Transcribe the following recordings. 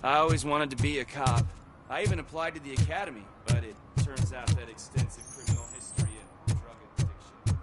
I always wanted to be a cop. I even applied to the academy, but it turns out that extensive criminal history and drug addiction.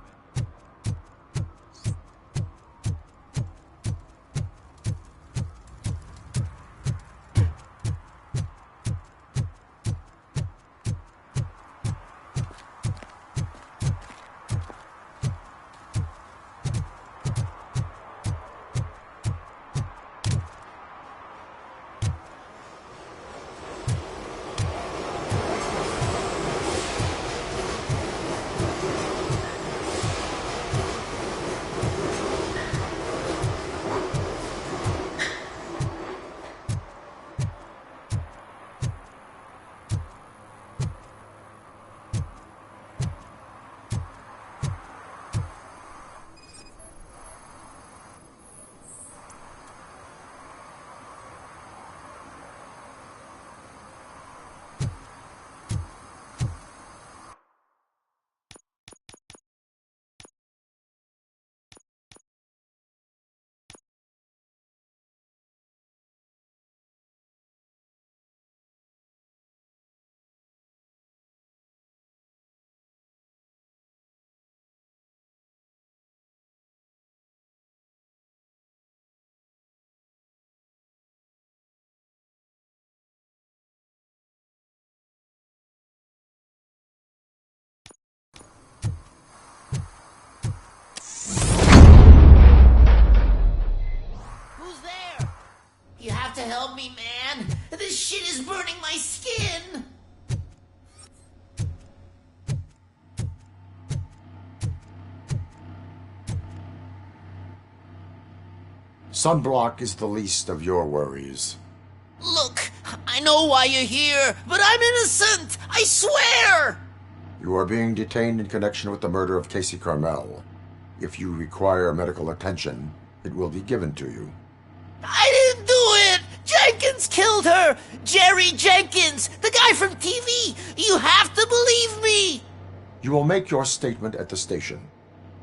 Who's there? You have to help me, man. This shit is burning my skin. Sunblock is the least of your worries. Look, I know why you're here, but I'm innocent. I swear. You are being detained in connection with the murder of Casey Carmel. If you require medical attention, it will be given to you. I didn't do it. Jenkins killed her. Jerry Jenkins, the guy from TV. You have to believe me. You will make your statement at the station.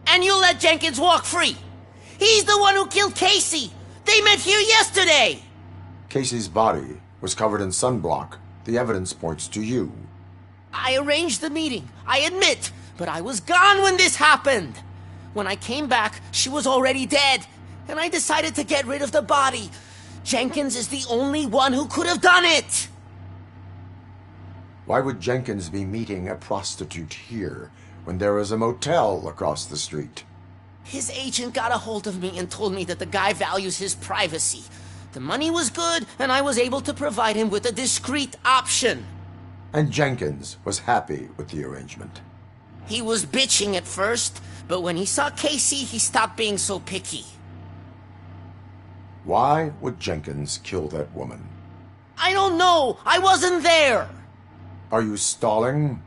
And you'll let Jenkins walk free. He's the one who killed Casey. They met here yesterday. Casey's body was covered in sunblock. The evidence points to you. I arranged the meeting, I admit, but I was gone when this happened. When I came back, she was already dead, and I decided to get rid of the body. Jenkins is the only one who could have done it. Why would Jenkins be meeting a prostitute here when there is a motel across the street? His agent got a hold of me and told me that the guy values his privacy. The money was good, and I was able to provide him with a discreet option. And Jenkins was happy with the arrangement. He was bitching at first, but when he saw Casey, he stopped being so picky. Why would Jenkins kill that woman? I don't know. I wasn't there. Are you stalling?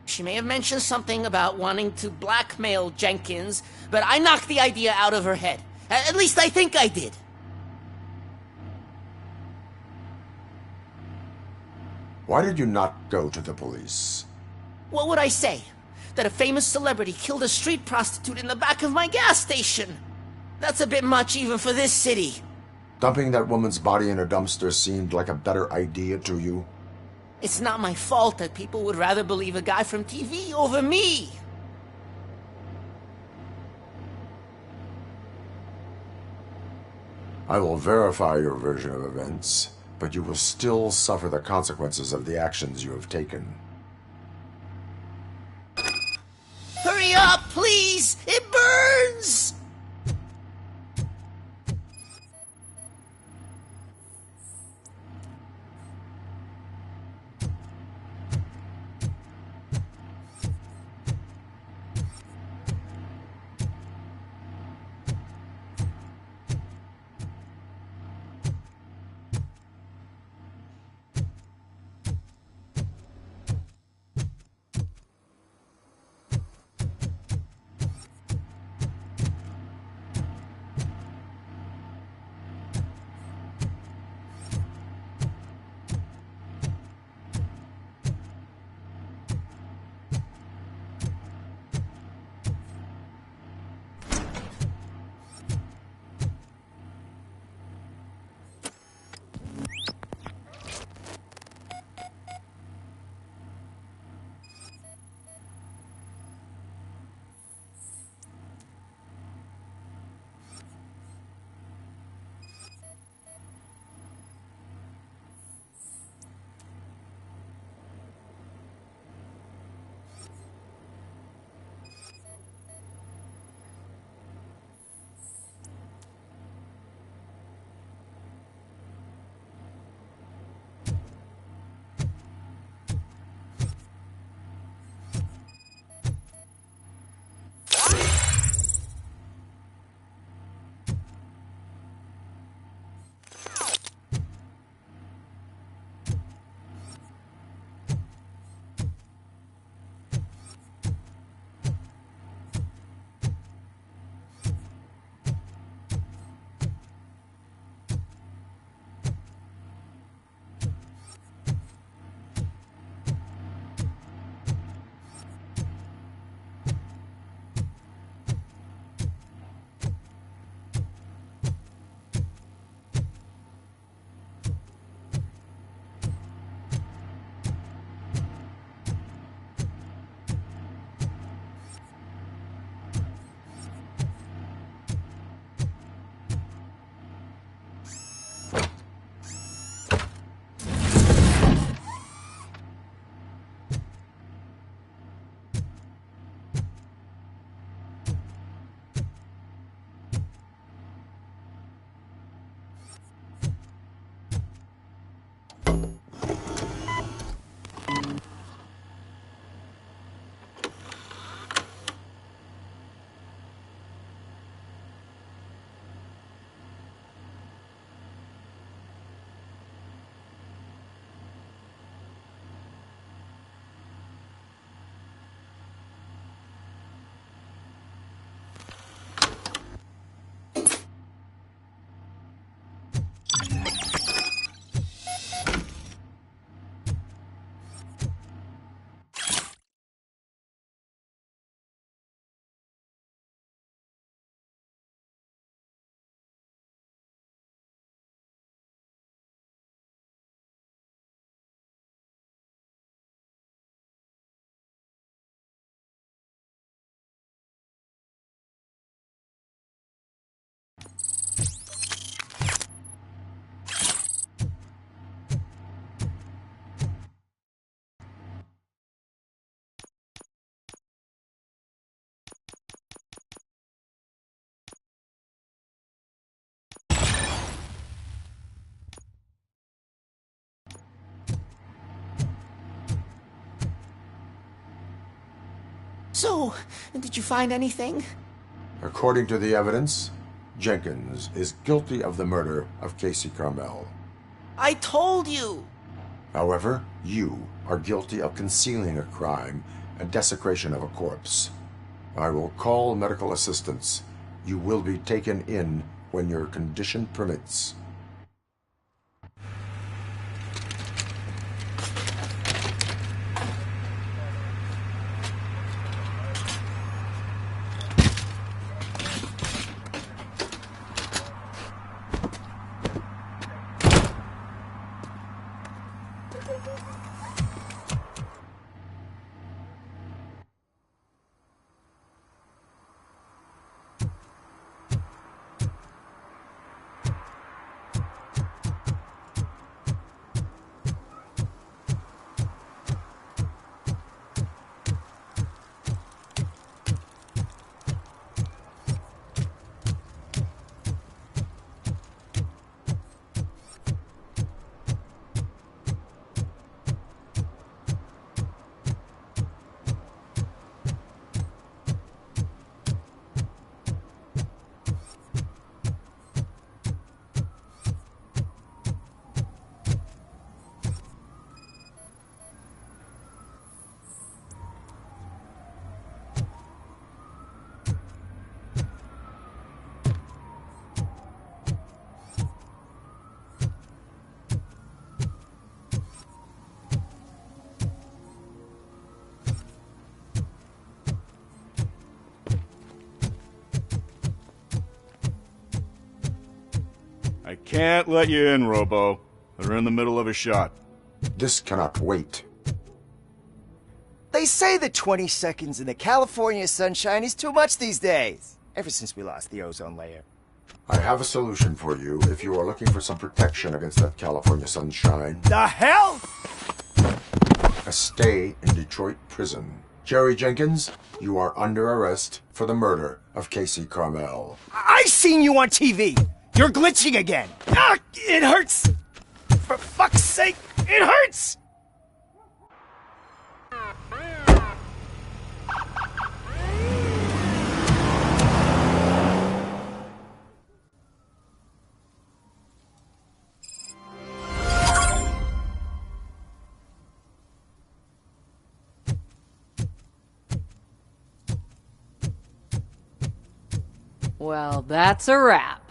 She may have mentioned something about wanting to blackmail Jenkins, but I knocked the idea out of her head. At least I think I did. Why did you not go to the police? What would I say? That a famous celebrity killed a street prostitute in the back of my gas station? That's a bit much even for this city. Dumping that woman's body in a dumpster seemed like a better idea to you? It's not my fault that people would rather believe a guy from TV over me. I will verify your version of events, but you will still suffer the consequences of the actions you have taken. Hurry up, please! It burns! So, did you find anything? According to the evidence, Jenkins is guilty of the murder of Casey Carmel. I told you! However, you are guilty of concealing a crime and desecration of a corpse. I will call medical assistance. You will be taken in when your condition permits. I can't let you in, Robo. They're in the middle of a shot. This cannot wait. They say that 20 seconds in the California sunshine is too much these days. Ever since we lost the ozone layer. I have a solution for you if you are looking for some protection against that California sunshine. The hell? A stay in Detroit prison. Jerry Jenkins, you are under arrest for the murder of Casey Carmel. I seen you on TV. You're glitching again. Ah, it hurts. For fuck's sake, it hurts. Well, that's a wrap.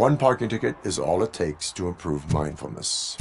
One parking ticket is all it takes to improve mindfulness.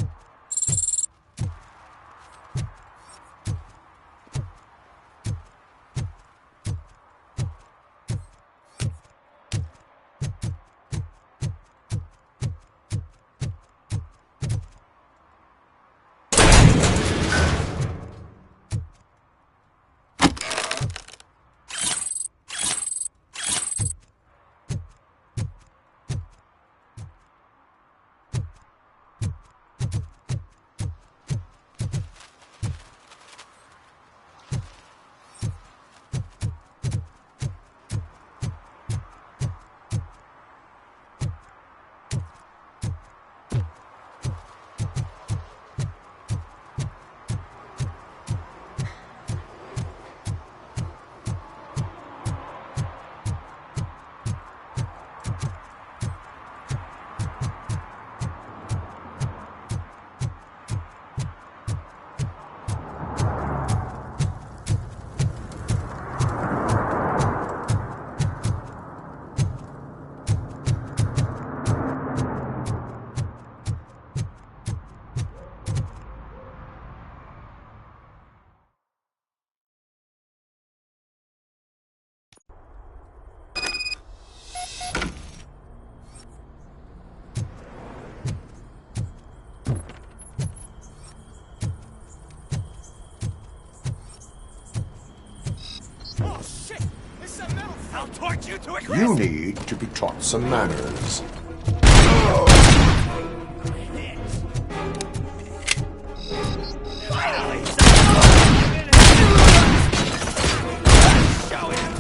I'll torch you to a crisp! You need to be taught some manners. Finally! Show him!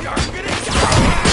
You're gonna die!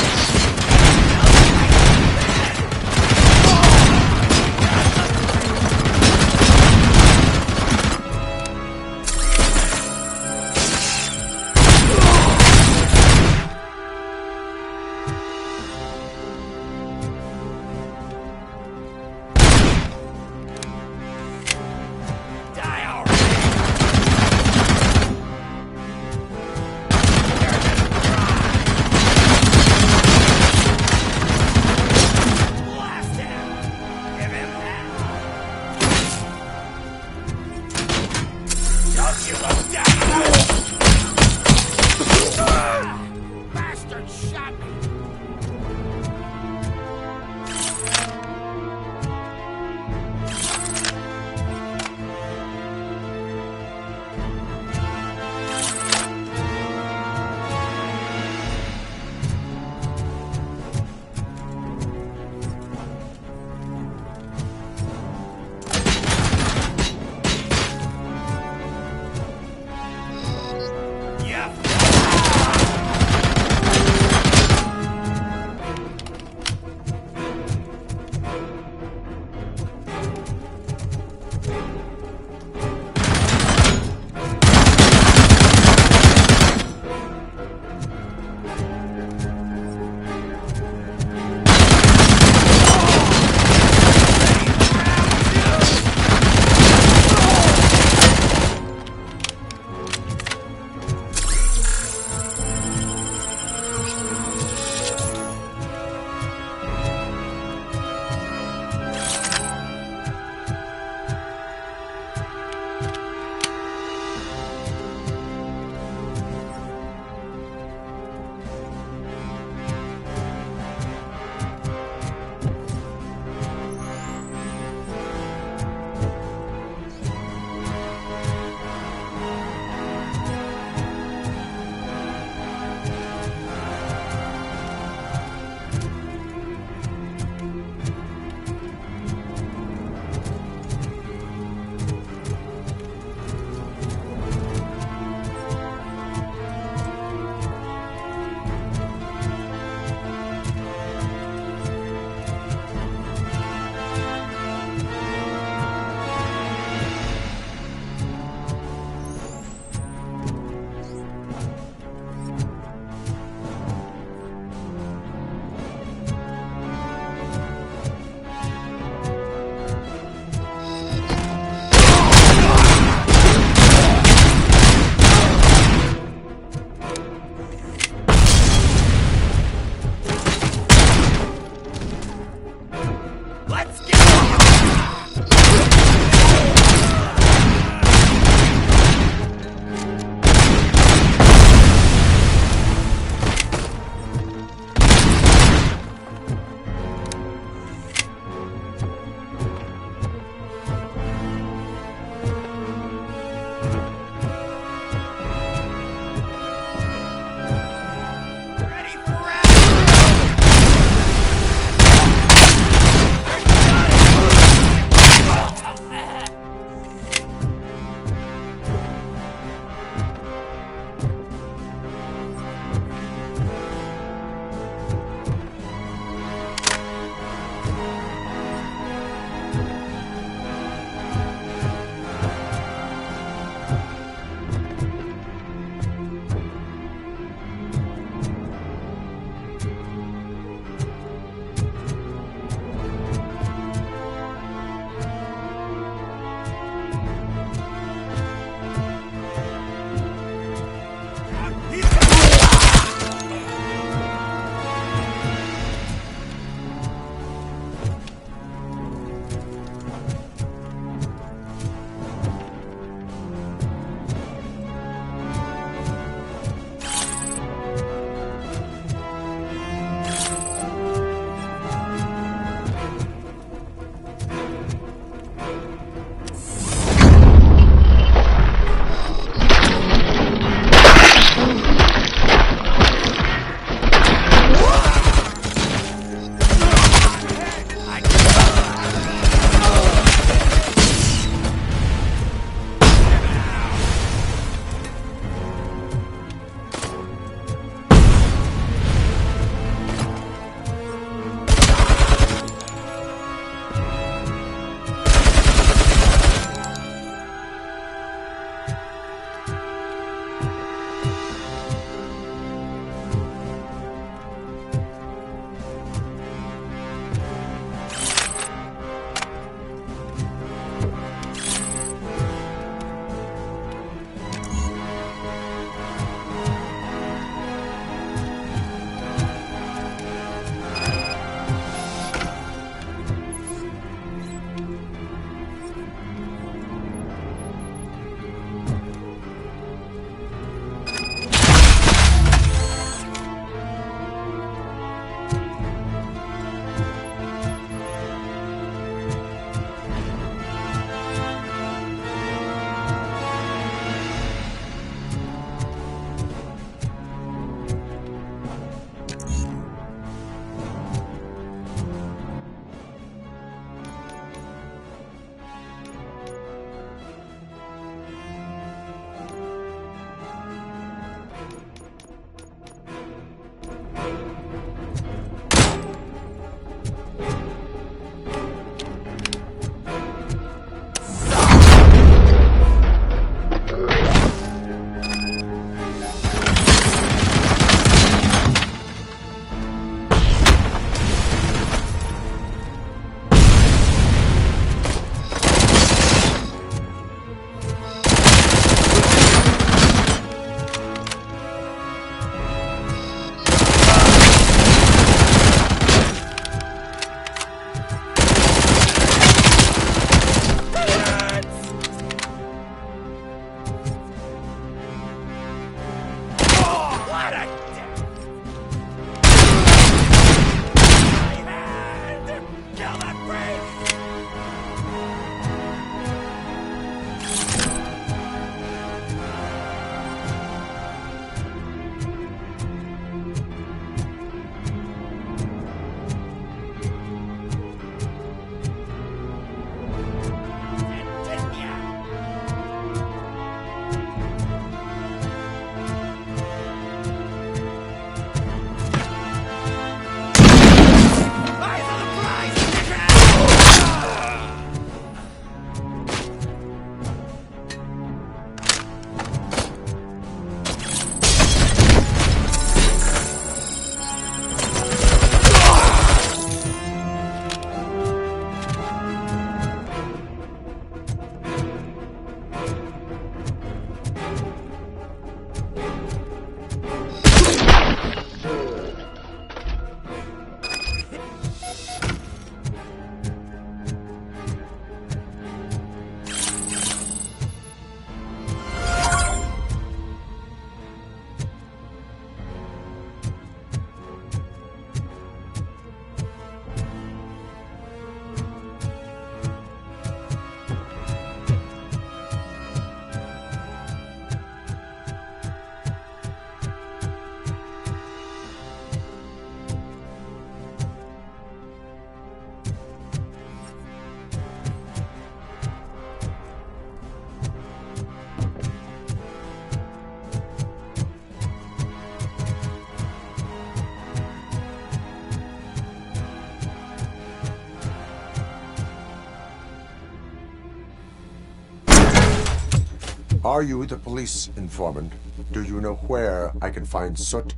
Are you the police informant? Do you know where I can find Soot?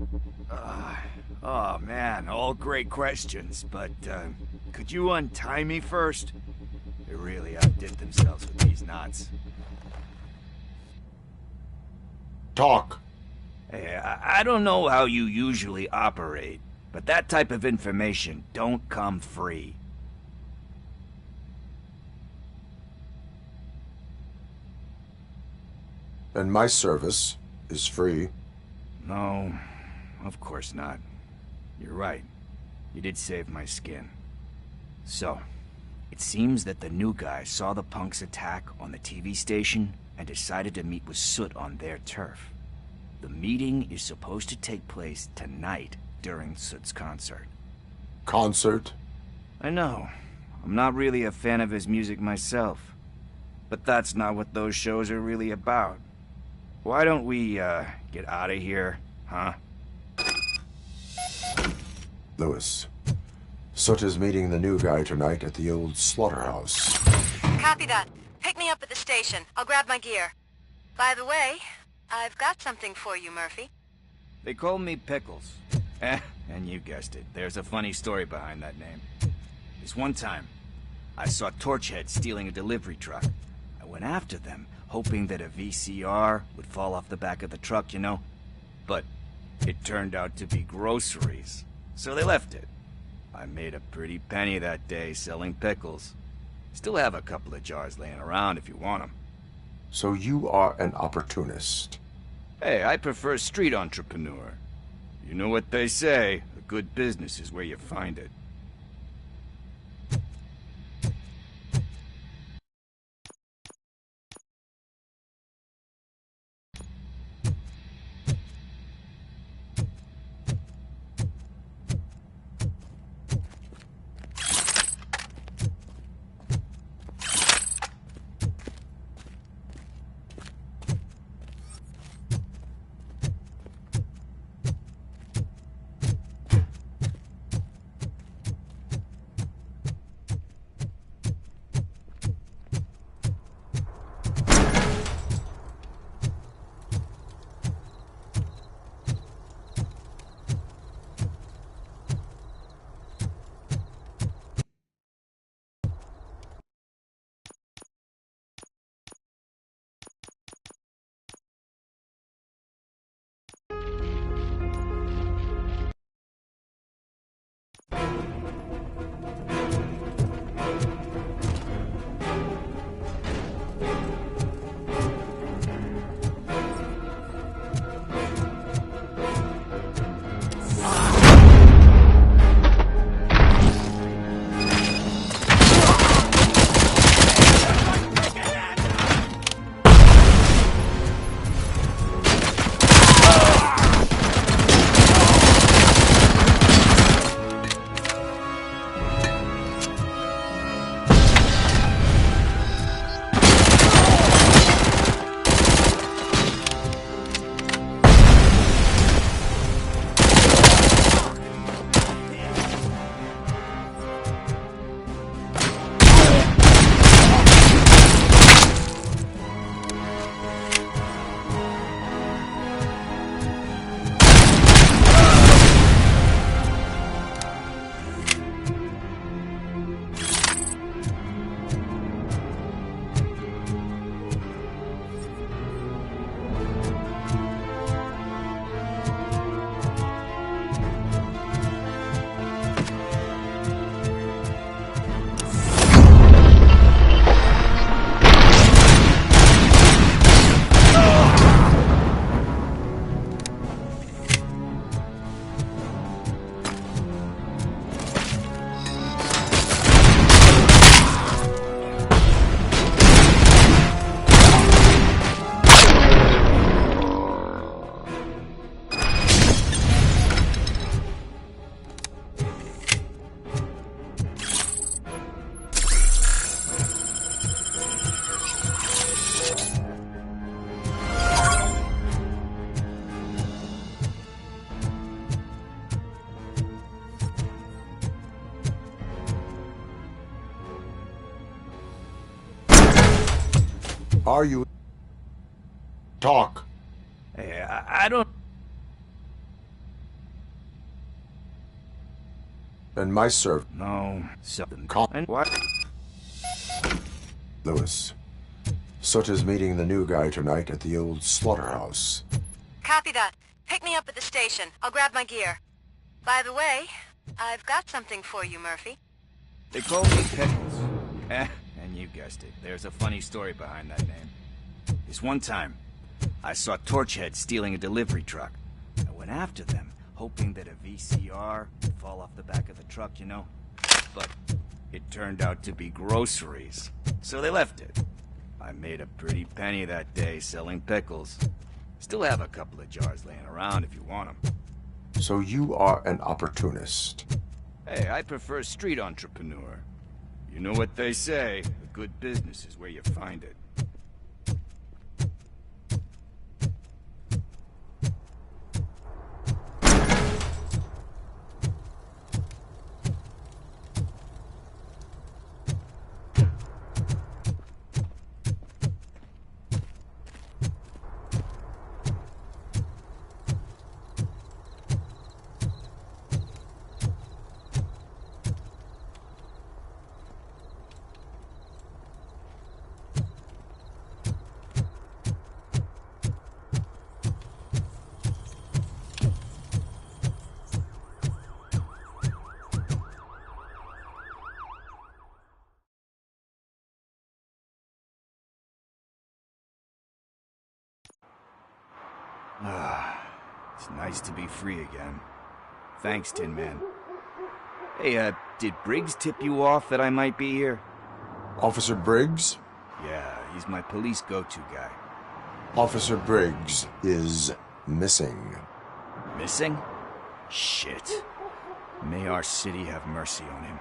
Oh man, all great questions, but could you untie me first? They really outdid themselves with these knots. Talk. Hey, I don't know how you usually operate, but that type of information don't come free. And my service is free. No, of course not. You're right. You did save my skin. So, it seems that the new guy saw the punk's attack on the TV station and decided to meet with Soot on their turf. The meeting is supposed to take place tonight during Soot's concert. Concert? I know. I'm not really a fan of his music myself. But that's not what those shows are really about. Why don't we, get out of here, huh? Lewis. Soot is meeting the new guy tonight at the old slaughterhouse. Copy that. Pick me up at the station. I'll grab my gear. By the way, I've got something for you, Murphy. They call me Pickles. And you guessed it. There's a funny story behind that name. This one time, I saw Torchhead stealing a delivery truck. I went after them, hoping that a VCR would fall off the back of the truck, you know? But it turned out to be groceries, so they left it. I made a pretty penny that day selling pickles. Still have a couple of jars laying around if you want them. So you are an opportunist. Hey, I prefer street entrepreneur. You know what they say, a good business is where you find it. Are you Talk. Hey, I don't... And my servant. No, something... And what? Lewis. Soot is meeting the new guy tonight at the old slaughterhouse. Copy that. Pick me up at the station. I'll grab my gear. By the way, I've got something for you, Murphy. They call me Pickles. And you guessed it. There's a funny story behind that name. This one time, I saw Torchhead stealing a delivery truck. I went after them, hoping that a VCR would fall off the back of the truck, you know? But it turned out to be groceries. So they left it. I made a pretty penny that day selling pickles. Still have a couple of jars laying around if you want them. So you are an opportunist. Hey, I prefer street entrepreneur. You know what they say, a good business is where you find it. It's nice to be free again. Thanks, Tin Man. Hey, did Briggs tip you off that I might be here? Officer Briggs? Yeah, he's my police go-to guy. Officer Briggs is missing. Missing? Shit. May our city have mercy on him.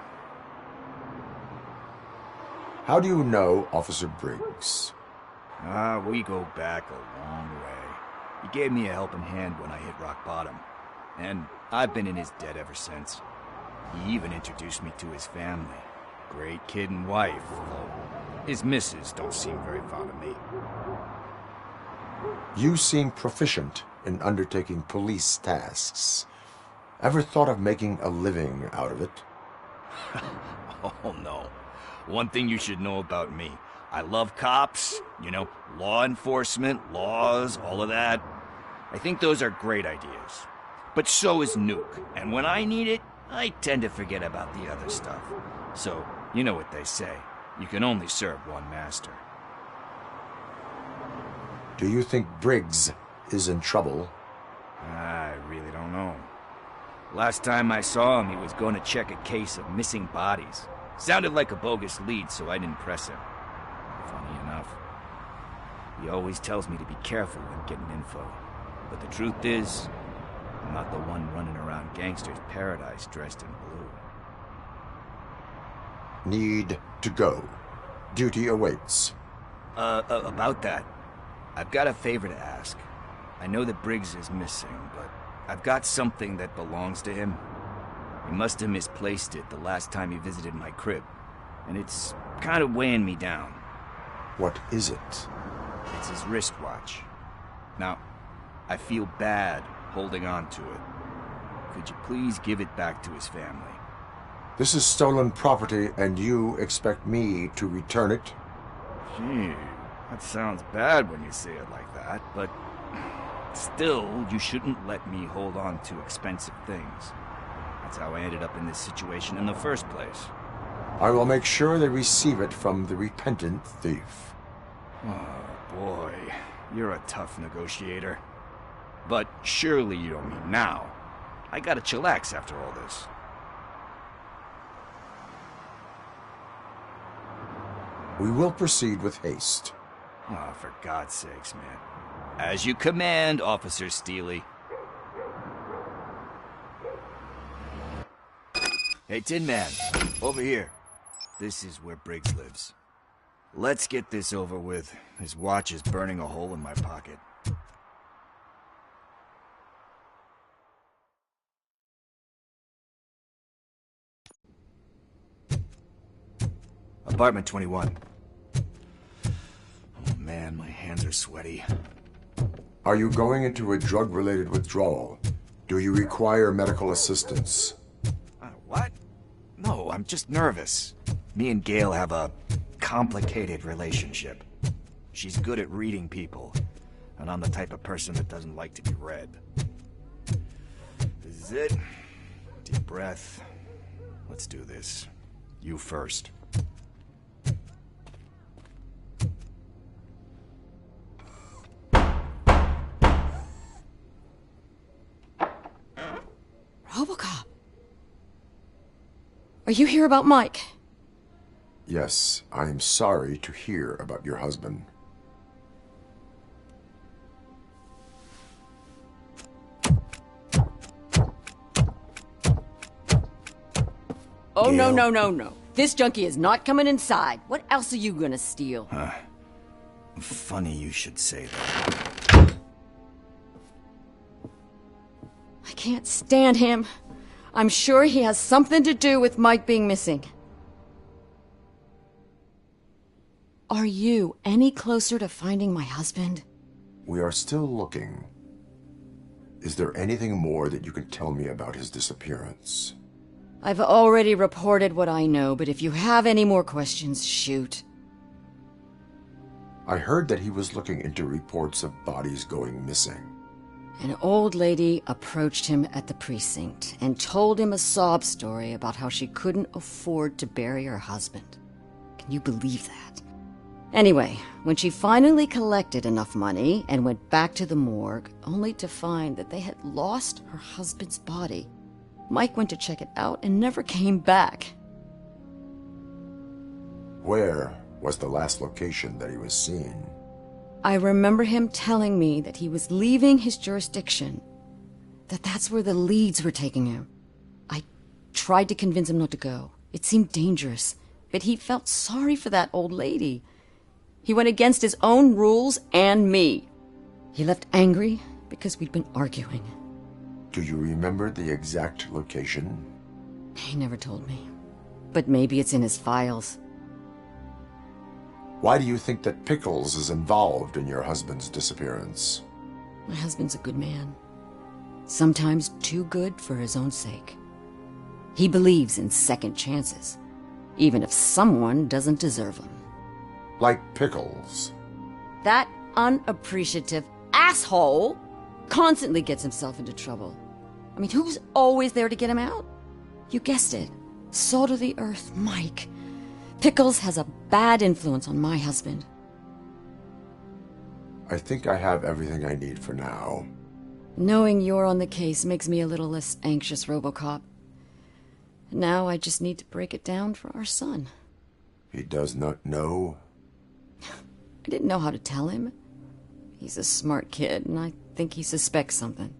How do you know Officer Briggs? We go back a long way. He gave me a helping hand when I hit rock bottom. And I've been in his debt ever since. He even introduced me to his family. Great kid and wife, though his missus don't seem very fond of me. You seem proficient in undertaking police tasks. Ever thought of making a living out of it? Oh, no. One thing you should know about me. I love cops, you know, law enforcement, laws, all of that. I think those are great ideas. But so is Nuke, and when I need it, I tend to forget about the other stuff. So, you know what they say. You can only serve one master. Do you think Briggs is in trouble? I really don't know. Last time I saw him, he was going to check a case of missing bodies. Sounded like a bogus lead, so I didn't press him. Funny enough. He always tells me to be careful when getting info. But the truth is, I'm not the one running around gangster's paradise dressed in blue. Need to go. Duty awaits. About that, I've got a favor to ask. I know that Briggs is missing, but I've got something that belongs to him. He must have misplaced it the last time he visited my crib, and it's kind of weighing me down. What is it? It's his wristwatch. Now, I feel bad holding on to it. Could you please give it back to his family? This is stolen property, and you expect me to return it? Gee, that sounds bad when you say it like that, but still, you shouldn't let me hold on to expensive things. That's how I ended up in this situation in the first place. I will make sure they receive it from the repentant thief. Oh, boy. You're a tough negotiator. But surely you don't mean now. I gotta chillax after all this. We will proceed with haste. Oh, for God's sakes, man. As you command, Officer Steely. Hey, Tin Man, over here. This is where Briggs lives. Let's get this over with. His watch is burning a hole in my pocket. Apartment 21. Oh man, my hands are sweaty. Are you going into a drug-related withdrawal? Do you require medical assistance? What? No, I'm just nervous. Me and Gail have a complicated relationship. She's good at reading people, and I'm the type of person that doesn't like to be read. This is it. Deep breath. Let's do this. You first. RoboCop. Are you here about Mike? Yes, I am sorry to hear about your husband. Oh, Gail? no. This junkie is not coming inside. What else are you gonna steal? Funny you should say that. I can't stand him. I'm sure he has something to do with Mike being missing. Are you any closer to finding my husband? We are still looking. Is there anything more that you can tell me about his disappearance? I've already reported what I know, but if you have any more questions, shoot. I heard that he was looking into reports of bodies going missing. An old lady approached him at the precinct and told him a sob story about how she couldn't afford to bury her husband. Can you believe that? Anyway, when she finally collected enough money and went back to the morgue, only to find that they had lost her husband's body, Mike went to check it out and never came back. Where was the last location that he was seen? I remember him telling me that he was leaving his jurisdiction, that's where the leads were taking him. I tried to convince him not to go. It seemed dangerous, but he felt sorry for that old lady. He went against his own rules and me. He left angry because we'd been arguing. Do you remember the exact location? He never told me, but maybe it's in his files. Why do you think that Pickles is involved in your husband's disappearance? My husband's a good man. Sometimes too good for his own sake. He believes in second chances, even if someone doesn't deserve them. Like Pickles. That unappreciative asshole constantly gets himself into trouble. I mean, who's always there to get him out? You guessed it. Salt of the earth, Mike. Pickles has a bad influence on my husband. I think I have everything I need for now. Knowing you're on the case makes me a little less anxious, RoboCop. Now I just need to break it down for our son. He does not know? I didn't know how to tell him. He's a smart kid, and I think he suspects something.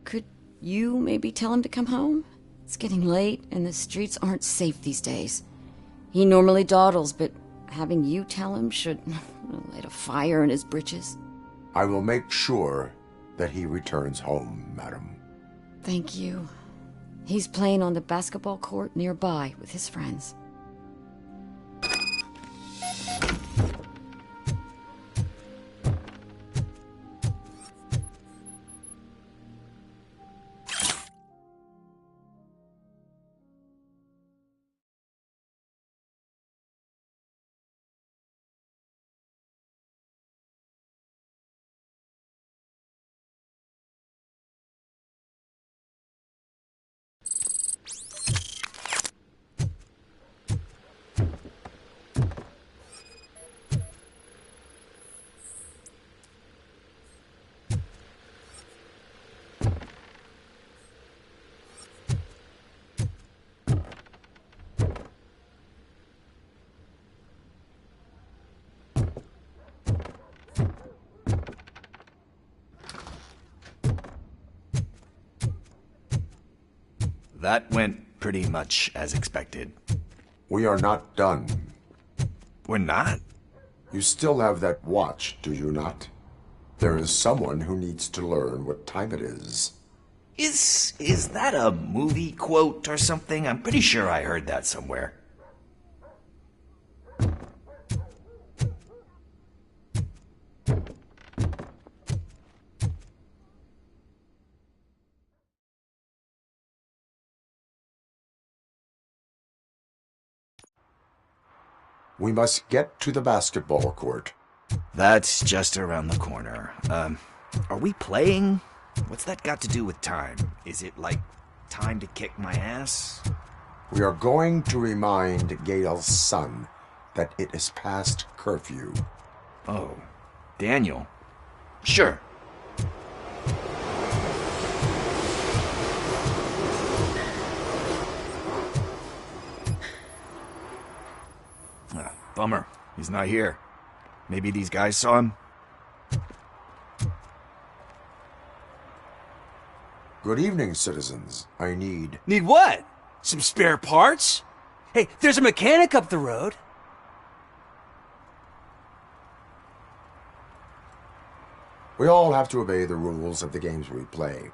Could you maybe tell him to come home? It's getting late, and the streets aren't safe these days. He normally dawdles, but having you tell him should light a fire in his britches. I will make sure that he returns home, madam. Thank you. He's playing on the basketball court nearby with his friends. That went pretty much as expected. We are not done. We're not? You still have that watch, do you not? There is someone who needs to learn what time it is. Is that a movie quote or something? I'm pretty sure I heard that somewhere. We must get to the basketball court. That's just around the corner. Are we playing? What's that got to do with time? Is it like time to kick my ass? We are going to remind Gail's son that it is past curfew. Oh, Daniel. Sure. Bummer. He's not here. Maybe these guys saw him? Good evening, citizens. I need... Need what? Some spare parts? Hey, there's a mechanic up the road. We all have to obey the rules of the games we play.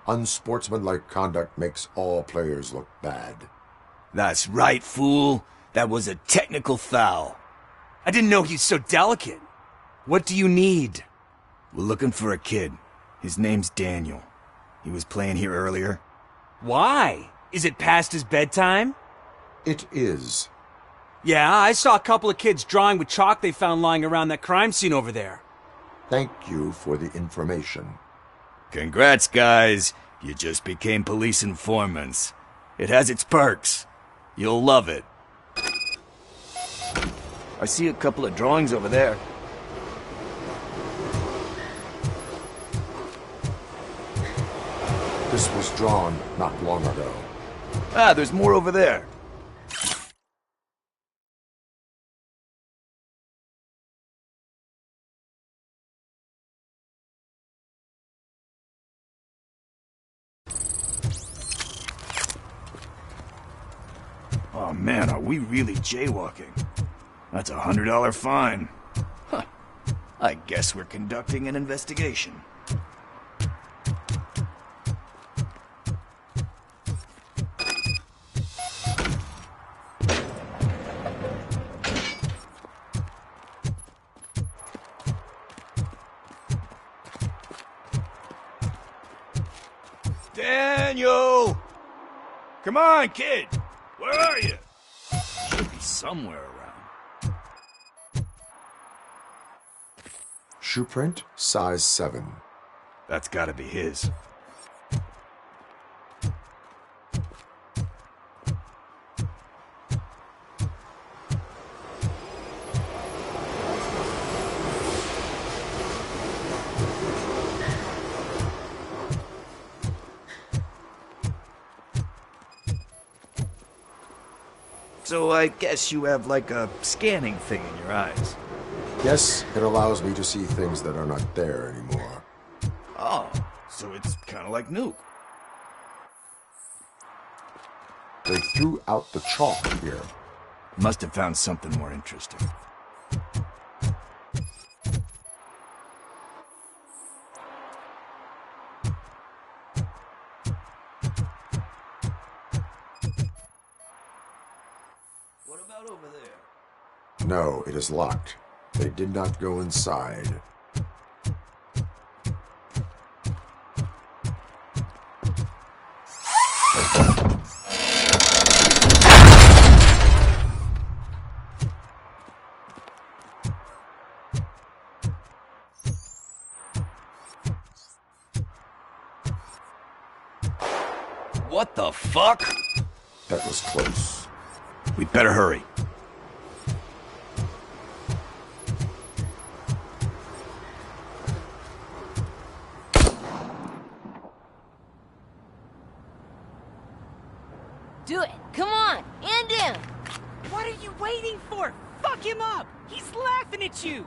Unsportsmanlike conduct makes all players look bad. That's right, fool. That was a technical foul. I didn't know he's so delicate. What do you need? We're looking for a kid. His name's Daniel. He was playing here earlier. Why? Is it past his bedtime? It is. Yeah, I saw a couple of kids drawing with chalk they found lying around that crime scene over there. Thank you for the information. Congrats, guys. You just became police informants. It has its perks. You'll love it. I see a couple of drawings over there. This was drawn not long ago. Ah, there's more over there. Oh man, are we really jaywalking? That's $100 fine. Huh. I guess we're conducting an investigation. Daniel! Come on, kid! Where are you? Should be somewhere around. Shoe print, size 7. That's gotta be his. So I guess you have like a scanning thing in your eyes. Yes, it allows me to see things that are not there anymore. Oh, so it's kind of like Nuke. They threw out the chalk here. Must have found something more interesting. What about over there? No, it is locked. They did not go inside. What the fuck? That was close. We'd better hurry. Do it. Come on. End him. What are you waiting for? Fuck him up. He's laughing at you.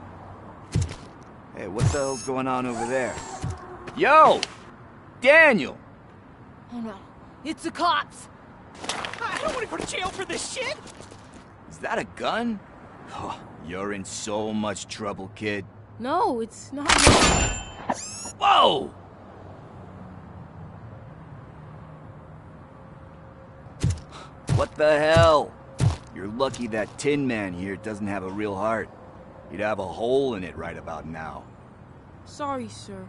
Hey, what the hell's going on over there? Yo! Daniel! Oh no. It's the cops. I don't want to go to jail for this shit. Is that a gun? Oh, you're in so much trouble, kid. No, it's not. Whoa! What the hell? You're lucky that Tin Man here doesn't have a real heart. He'd have a hole in it right about now. Sorry, sir.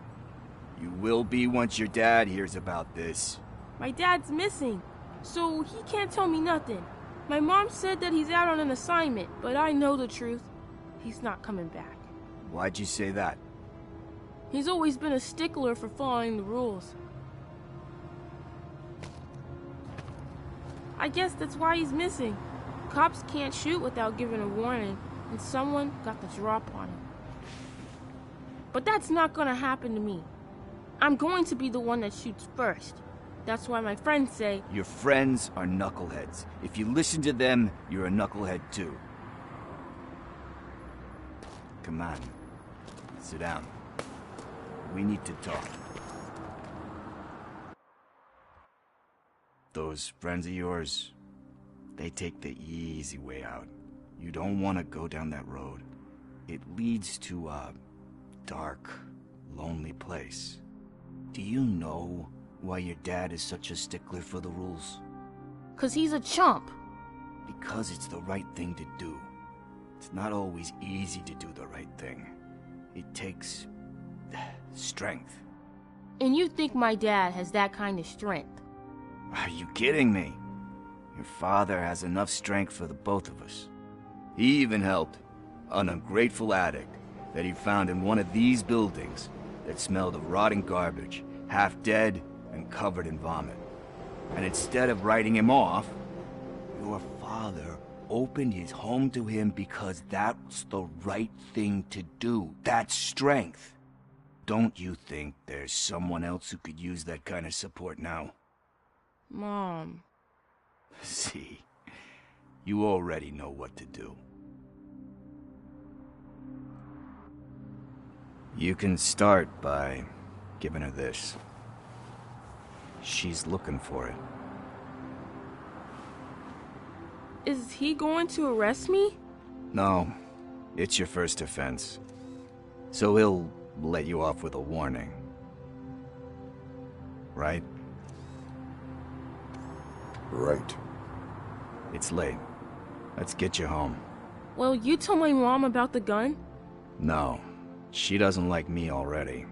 You will be once your dad hears about this. My dad's missing, so he can't tell me nothing. My mom said that he's out on an assignment, but I know the truth. He's not coming back. Why'd you say that? He's always been a stickler for following the rules. I guess that's why he's missing. Cops can't shoot without giving a warning, and someone got the drop on him. But that's not gonna happen to me. I'm going to be the one that shoots first. That's why my friends say... Your friends are knuckleheads. If you listen to them, you're a knucklehead too. Come on. Sit down. We need to talk. Those friends of yours, they take the easy way out. You don't want to go down that road. It leads to a dark, lonely place. Do you know why your dad is such a stickler for the rules? 'Cause he's a chump. Because it's the right thing to do. It's not always easy to do the right thing. It takes strength. And you think my dad has that kind of strength? Are you kidding me? Your father has enough strength for the both of us. He even helped an ungrateful addict that he found in one of these buildings that smelled of rotting garbage, half dead and covered in vomit. And instead of writing him off, your father opened his home to him because that's the right thing to do. That's strength. Don't you think there's someone else who could use that kind of support now? Mom. See, you already know what to do. You can start by giving her this. She's looking for it. Is he going to arrest me? No, it's your first offense. So he'll let you off with a warning. Right? Right. It's late. Let's get you home. Well, you told my mom about the gun? No, she doesn't like me already.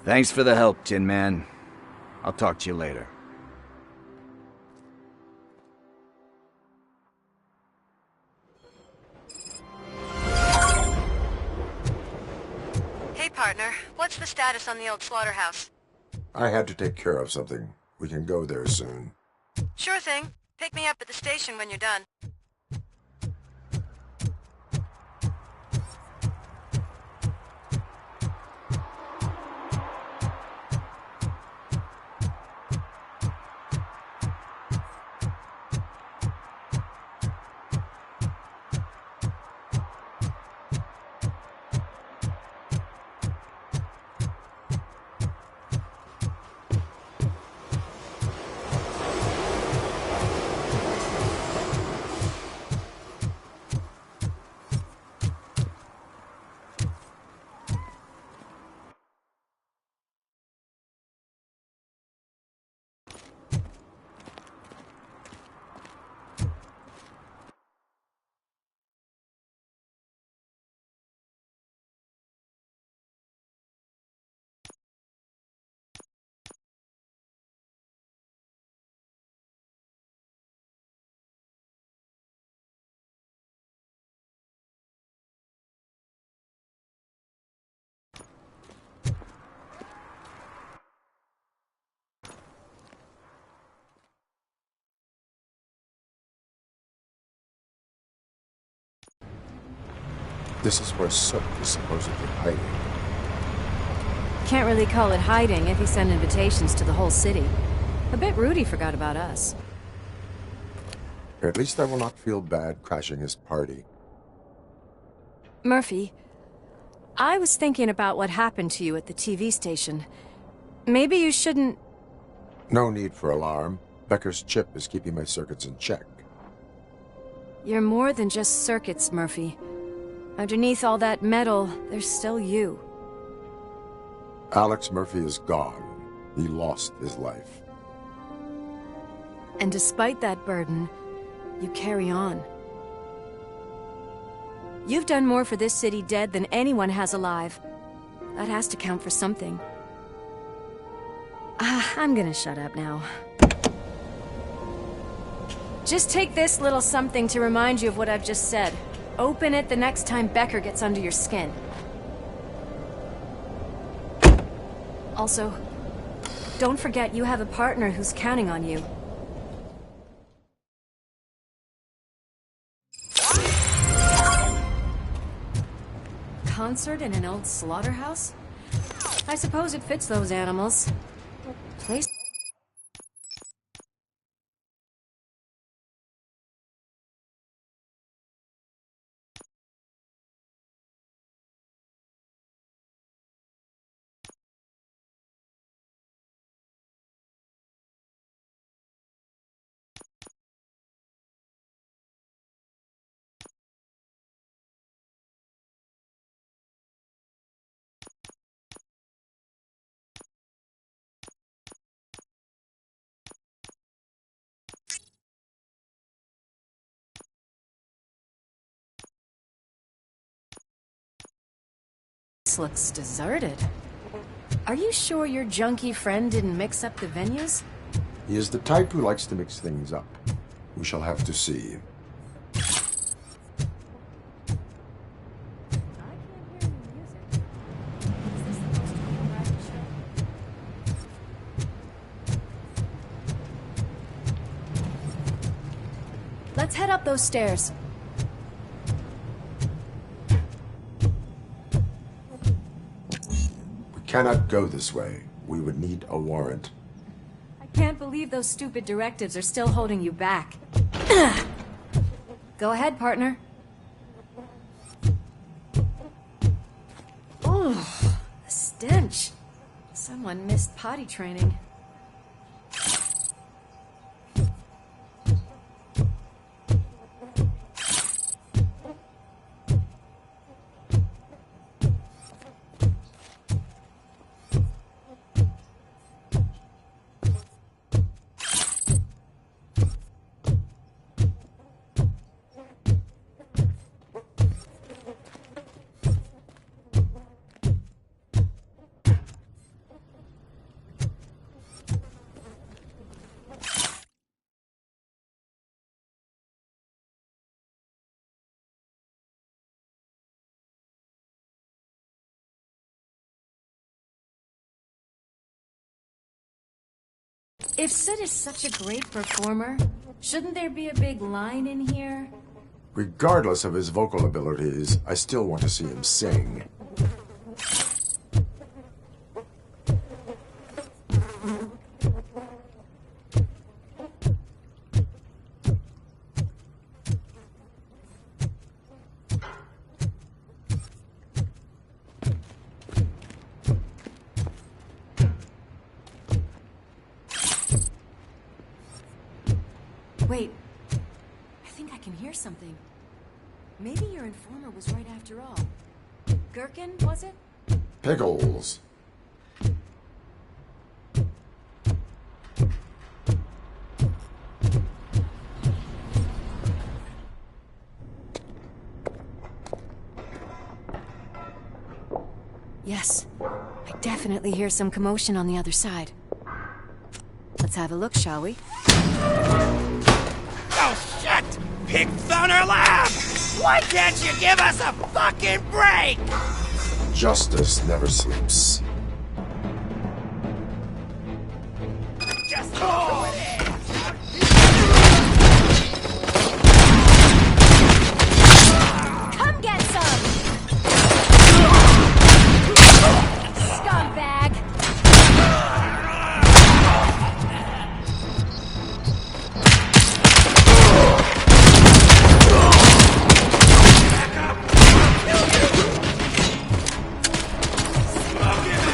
Thanks for the help, Tin Man. I'll talk to you later. Hey, partner. What's the status on the old slaughterhouse? I had to take care of something. We can go there soon. Sure thing. Pick me up at the station when you're done. This is where Sook is supposedly hiding. Can't really call it hiding if he sent invitations to the whole city. I bet Rudy forgot about us. At least I will not feel bad crashing his party. Murphy, I was thinking about what happened to you at the TV station. Maybe you shouldn't... No need for alarm. Becker's chip is keeping my circuits in check. You're more than just circuits, Murphy. Underneath all that metal, there's still you. Alex Murphy is gone. He lost his life. And despite that burden, you carry on. You've done more for this city dead than anyone has alive. That has to count for something. I'm gonna shut up now. Just take this little something to remind you of what I've just said. Open it the next time Becker gets under your skin. Also, don't forget you have a partner who's counting on you. Concert in an old slaughterhouse? I suppose it fits those animals. Place. This looks deserted. Are you sure your junkie friend didn't mix up the venues? He is the type who likes to mix things up. We shall have to see. Let's head up those stairs. We cannot go this way. We would need a warrant. I can't believe those stupid directives are still holding you back. Go ahead, partner. Ooh, the stench. Someone missed potty training. If Sid is such a great performer, shouldn't there be a big line in here? Regardless of his vocal abilities, I still want to see him sing. Wait, I think I can hear something. Maybe your informer was right after all. Gherkin, was it? Pickles. Yes, I definitely hear some commotion on the other side. Let's have a look, shall we? Oh, shit! Pig Thunder Lab! Why can't you give us a fucking break? Justice never sleeps. Just throw it in! Come get some! Scumbag! Back up! I'll kill you! Smoke it!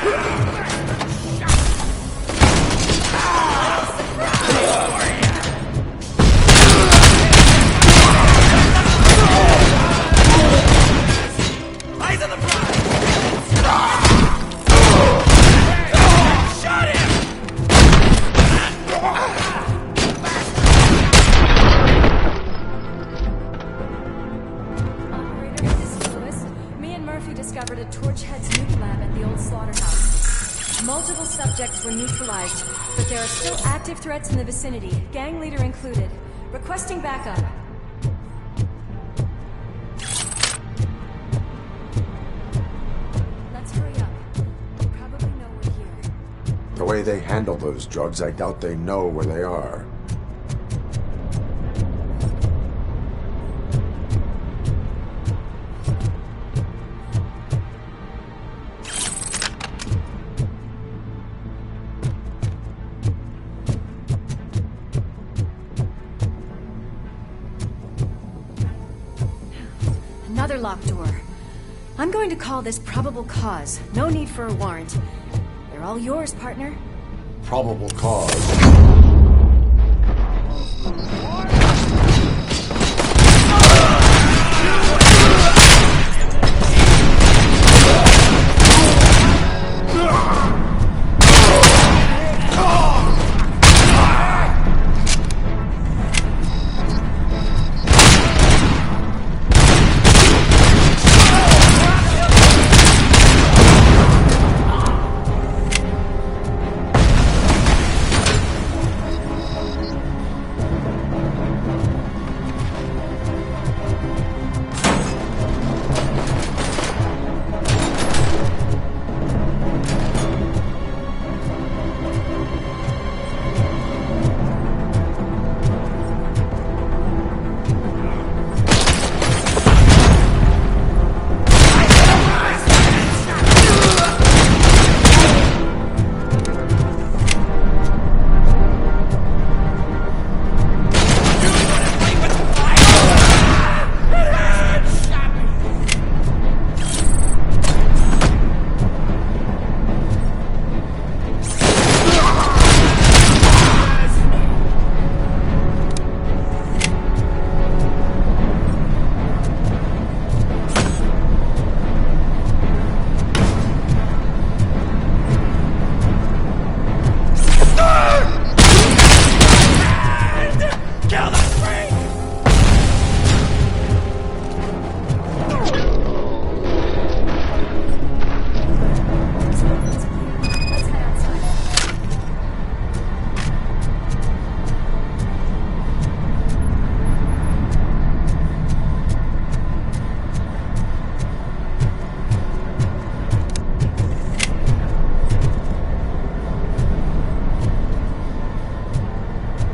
but there are still active threats in the vicinity, gang leader included. Requesting backup. Let's hurry up. They probably know we're here. The way they handle those drugs, I doubt they know where they are. Another locked door. I'm going to call this probable cause. No need for a warrant. They're all yours, partner. Probable cause.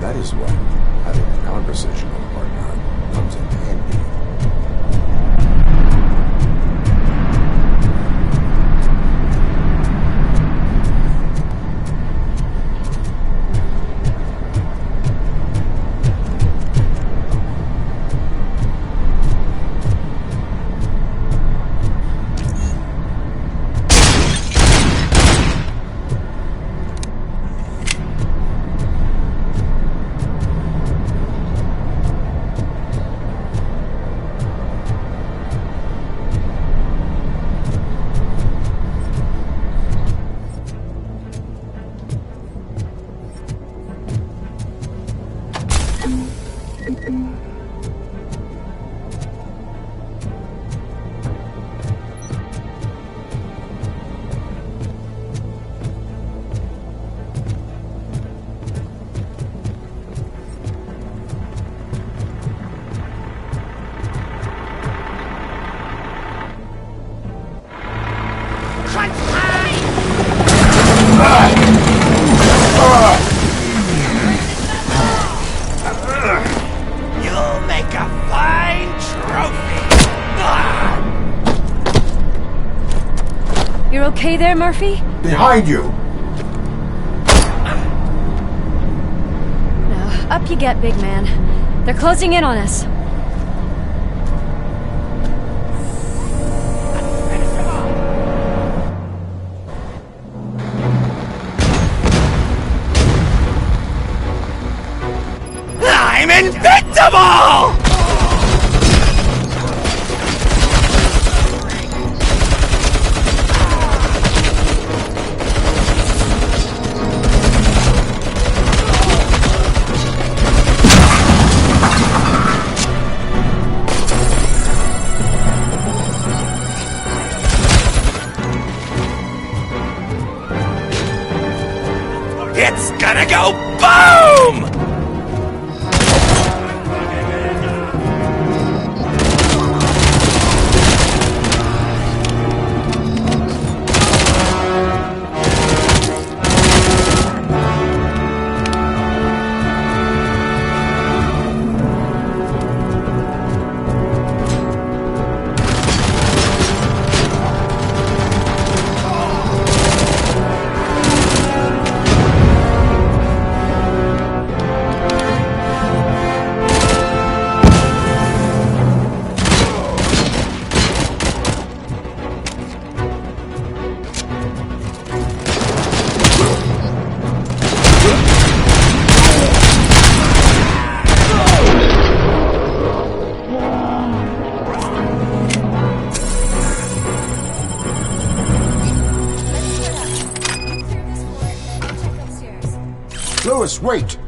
That is when having a conversational partner comes in handy. You'll make a fine trophy. You're okay there, Murphy? Behind you! No, up you get, big man. They're closing in on us. I'm invincible! It's gonna gonna go boom! Lewis, wait!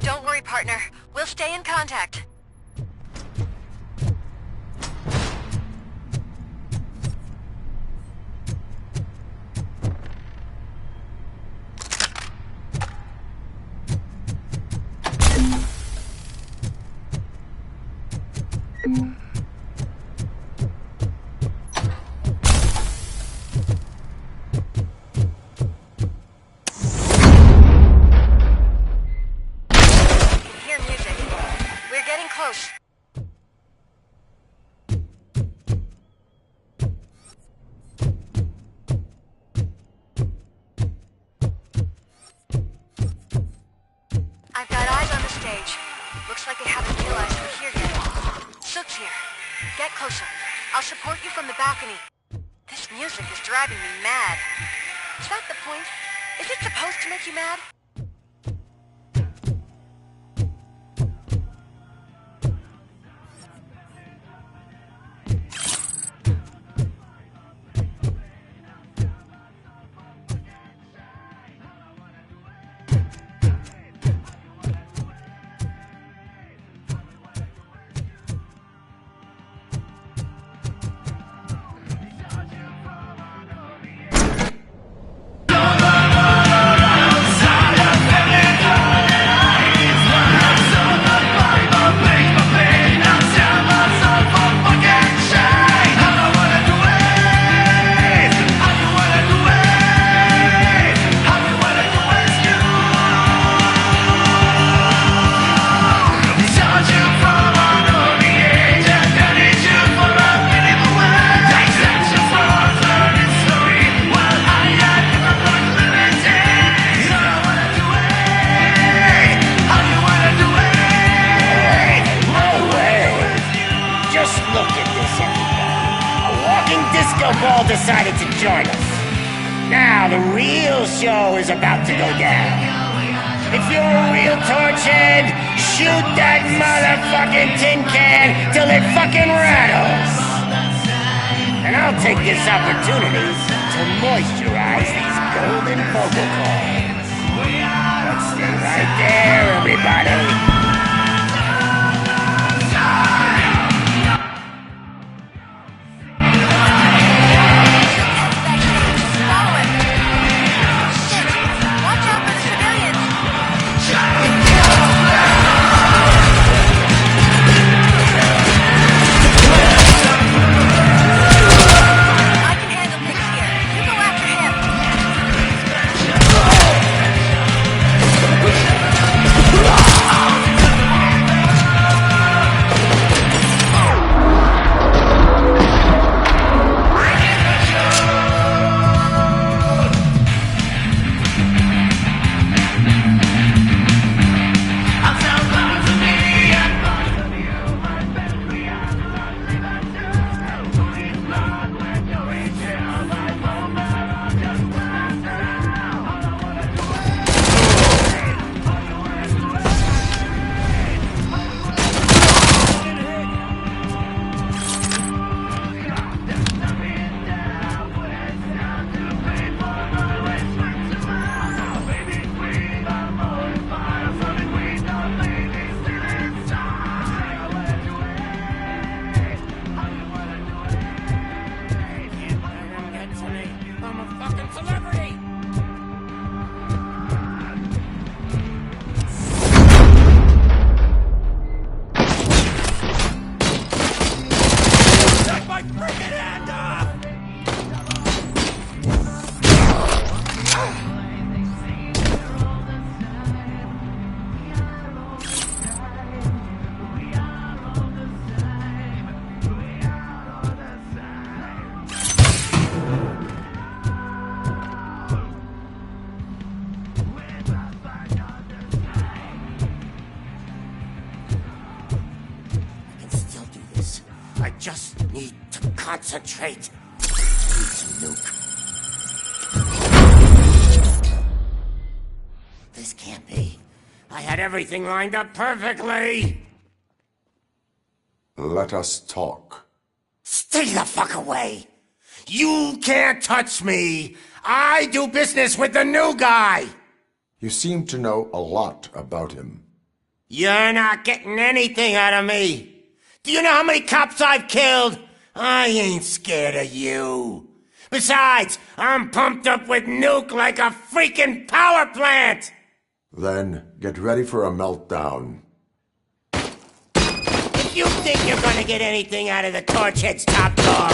Don't worry, partner. We'll stay in contact. Hear music. We're getting close. I've got eyes on the stage. Looks like they haven't realized we're here yet. Sook's here. Get closer. I'll support you from the balcony. This music is driving me mad. Is that the point? Is it supposed to make you mad? Ball decided to join us. Now the real show is about to go down. If you're a real torch head, shoot that motherfucking tin can till it fucking rattles. And I'll take this opportunity to moisturize these golden vocal cords. Let's stay right there, everybody. just need to concentrate. Please, Nuke. This can't be. I had everything lined up perfectly. Let us talk. Stay the fuck away. You can't touch me. I do business with the new guy. You seem to know a lot about him. You're not getting anything out of me. Do you know how many cops I've killed? I ain't scared of you. Besides, I'm pumped up with Nuke like a freaking power plant. Then get ready for a meltdown. If you think you're gonna get anything out of the Torchhead's top dog,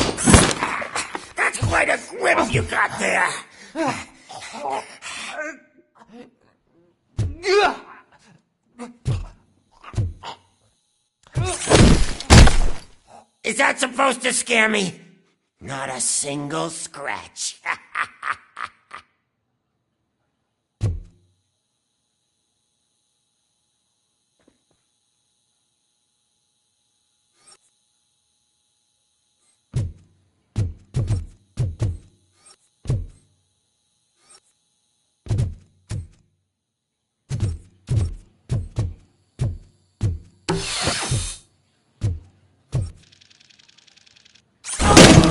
that's quite a grip you got there. Is that supposed to scare me? Not a single scratch.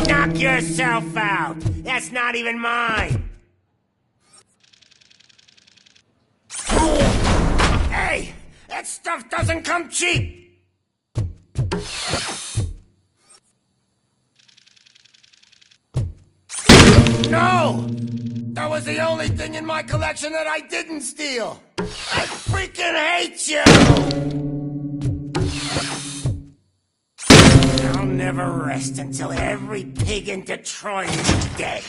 Knock yourself out. That's not even mine. Hey, that stuff doesn't come cheap. No! That was the only thing in my collection that I didn't steal. I freaking hate you! I'll never rest until every pig in Detroit is dead.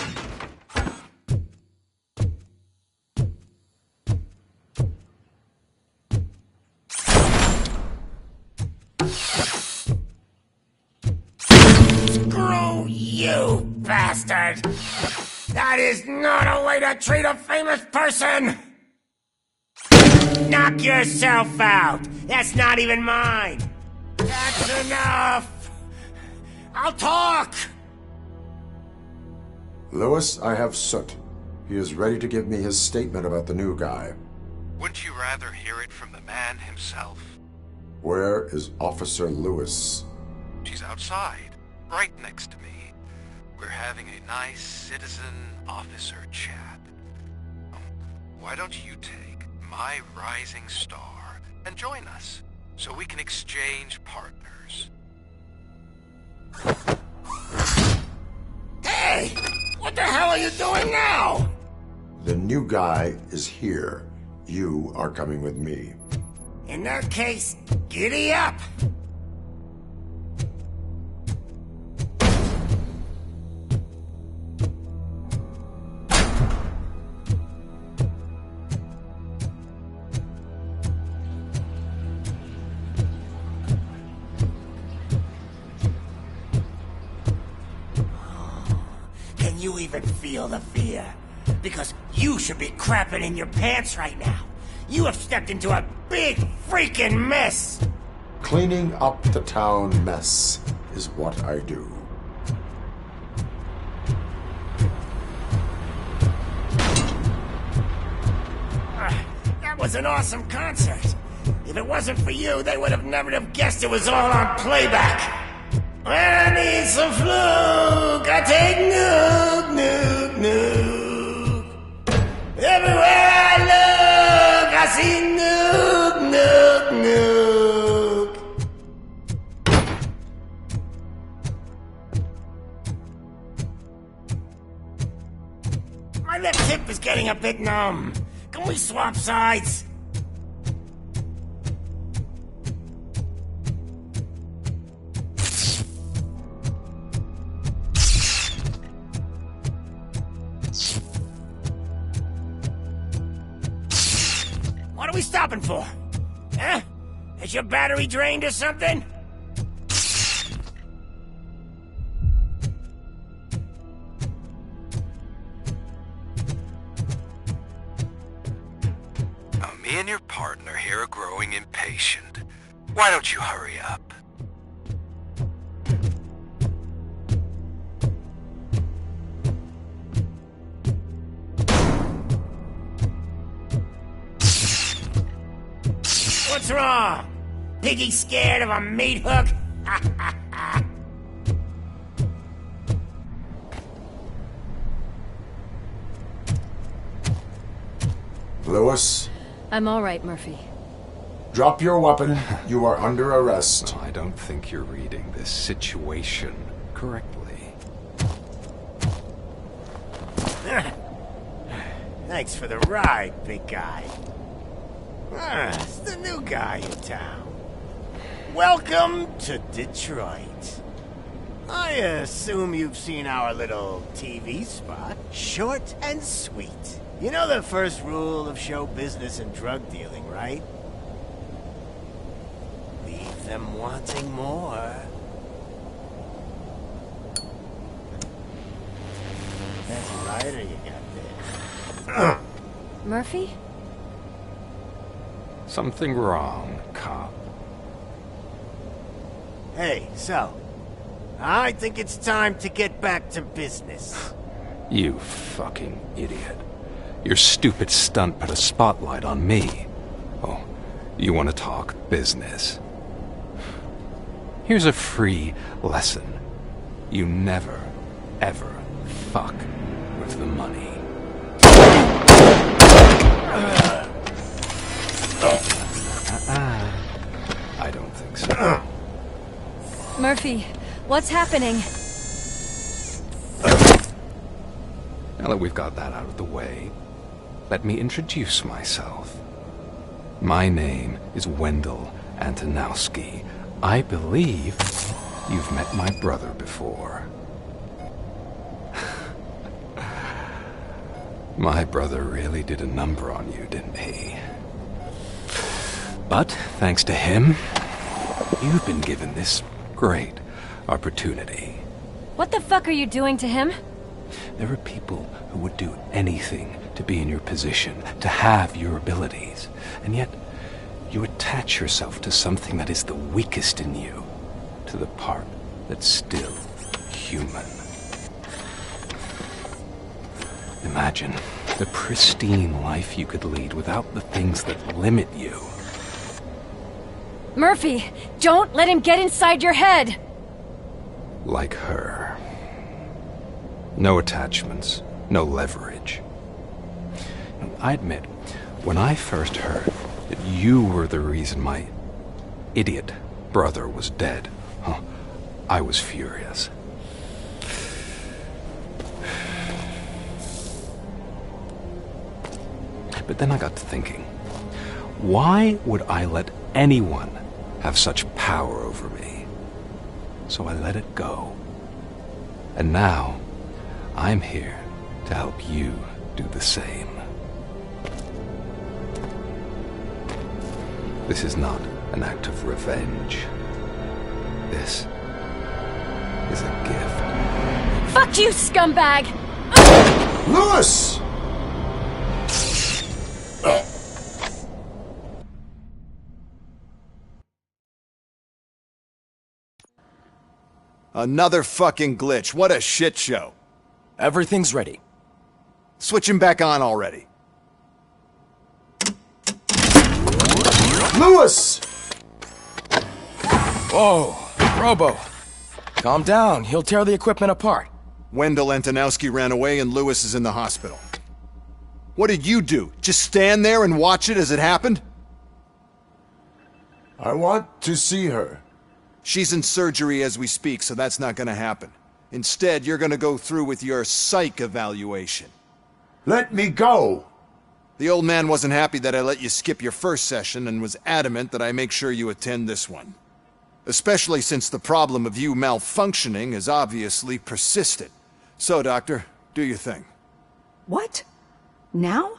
Screw you, bastard! That is not a way to treat a famous person! Knock yourself out! That's not even mine! That's enough! I'll talk! Lewis, I have Soot. He is ready to give me his statement about the new guy. Wouldn't you rather hear it from the man himself? Where is Officer Lewis? She's outside, right next to me. We're having a nice citizen-officer chat. Why don't you take my rising star and join us, so we can exchange partners? Hey! What the hell are you doing now? The new guy is here. You are coming with me. In that case, giddy up! Can you even feel the fear? Because you should be crapping in your pants right now. You have stepped into a big freaking mess! Cleaning up the town mess is what I do. That was an awesome concert. If it wasn't for you, they would have never have guessed it was all on playback. When I need some fluke, I take Nuke, Nuke, Nuke. Everywhere I look, I see Nuke, Nuke, Nuke. My left hip is getting a bit numb. Can we swap sides? What are we stopping for? Huh? Is your battery drained or something? Now, me and your partner here are growing impatient. Why don't you hurry up? What's wrong? Piggy scared of a meat hook? Lewis, I'm all right, Murphy. drop your weapon. You are under arrest. Well, I don't think you're reading this situation correctly. Thanks for the ride, big guy. It's the new guy in town. Welcome to Detroit. I assume you've seen our little TV spot. Short and sweet. You know the first rule of show business and drug dealing, right? Leave them wanting more. That's a lighter you got there. Murphy? Something wrong, cop. Hey, so, I think it's time to get back to business. You fucking idiot. Your stupid stunt put a spotlight on me. Oh, you want to talk business? Here's a free lesson. You never, ever fuck with the money. I don't think so. Murphy, what's happening? Now that we've got that out of the way, let me introduce myself. My name is Wendell Antonowski. I believe you've met my brother before. My brother really did a number on you, didn't he? But, thanks to him, you've been given this great opportunity. What the fuck are you doing to him? There are people who would do anything to be in your position, to have your abilities, and yet you attach yourself to something that is the weakest in you, to the part that's still human. Imagine the pristine life you could lead without the things that limit you. Murphy, don't let him get inside your head! Like her. No attachments, no leverage. I admit, when I first heard that you were the reason my idiot brother was dead, I was furious. But then I got to thinking, why would I let anyone have such power over me? So I let it go. And now, I'm here to help you do the same. This is not an act of revenge. This is a gift. Fuck you, scumbag! Lewis! Another fucking glitch. What a shit show. Everything's ready. Switch him back on already. Lewis! Whoa, Robo. Calm down. He'll tear the equipment apart. Wendell Antonowski ran away and Lewis is in the hospital. What did you do? Just stand there and watch it as it happened? I want to see her. She's in surgery as we speak, so that's not gonna happen. Instead, you're gonna go through with your psych evaluation. Let me go! The old man wasn't happy that I let you skip your first session and was adamant that I make sure you attend this one. Especially since the problem of you malfunctioning is obviously persistent. So, Doctor, do your thing. What? Now?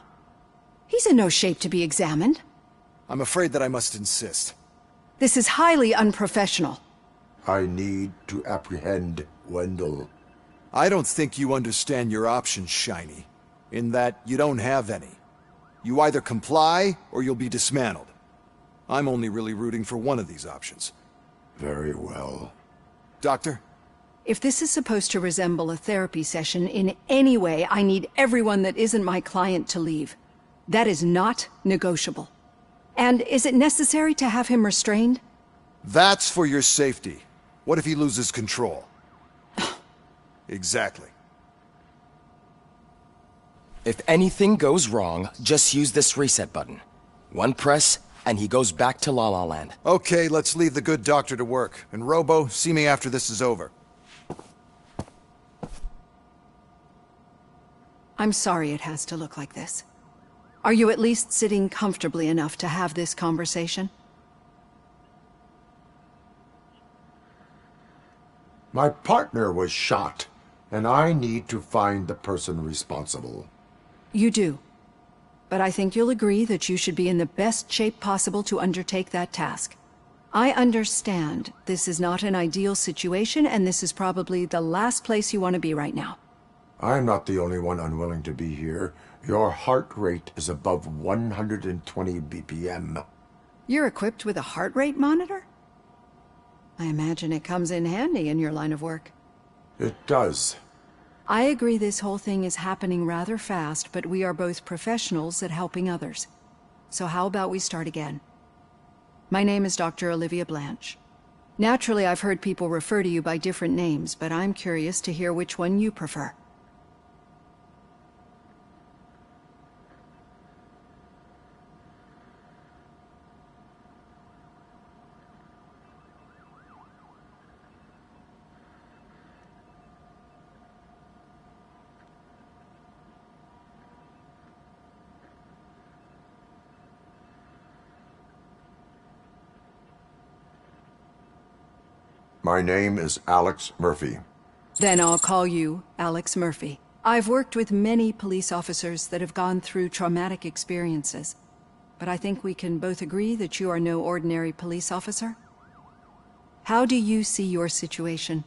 He's in no shape to be examined. I'm afraid that I must insist. This is highly unprofessional. I need to apprehend Wendell. I don't think you understand your options, Shiny. In that you don't have any. You either comply, or you'll be dismantled. I'm only really rooting for one of these options. Very well. Doctor? If this is supposed to resemble a therapy session in any way, I need everyone that isn't my client to leave. That is not negotiable. And is it necessary to have him restrained? That's for your safety. What if he loses control? Exactly. If anything goes wrong, just use this reset button. One press, and he goes back to La La Land. Okay, let's leave the good doctor to work. And Robo, see me after this is over. I'm sorry it has to look like this. Are you at least sitting comfortably enough to have this conversation? My partner was shot, and I need to find the person responsible. You do. But I think you'll agree that you should be in the best shape possible to undertake that task. I understand this is not an ideal situation, and this is probably the last place you want to be right now. I'm not the only one unwilling to be here. Your heart rate is above 120 BPM. You're equipped with a heart rate monitor? I imagine it comes in handy in your line of work. It does. I agree this whole thing is happening rather fast, but we are both professionals at helping others. So how about we start again? My name is Dr. Olivia Blanche. Naturally, I've heard people refer to you by different names, but I'm curious to hear which one you prefer. My name is Alex Murphy. Then I'll call you Alex Murphy. I've worked with many police officers that have gone through traumatic experiences, but I think we can both agree that you are no ordinary police officer. How do you see your situation?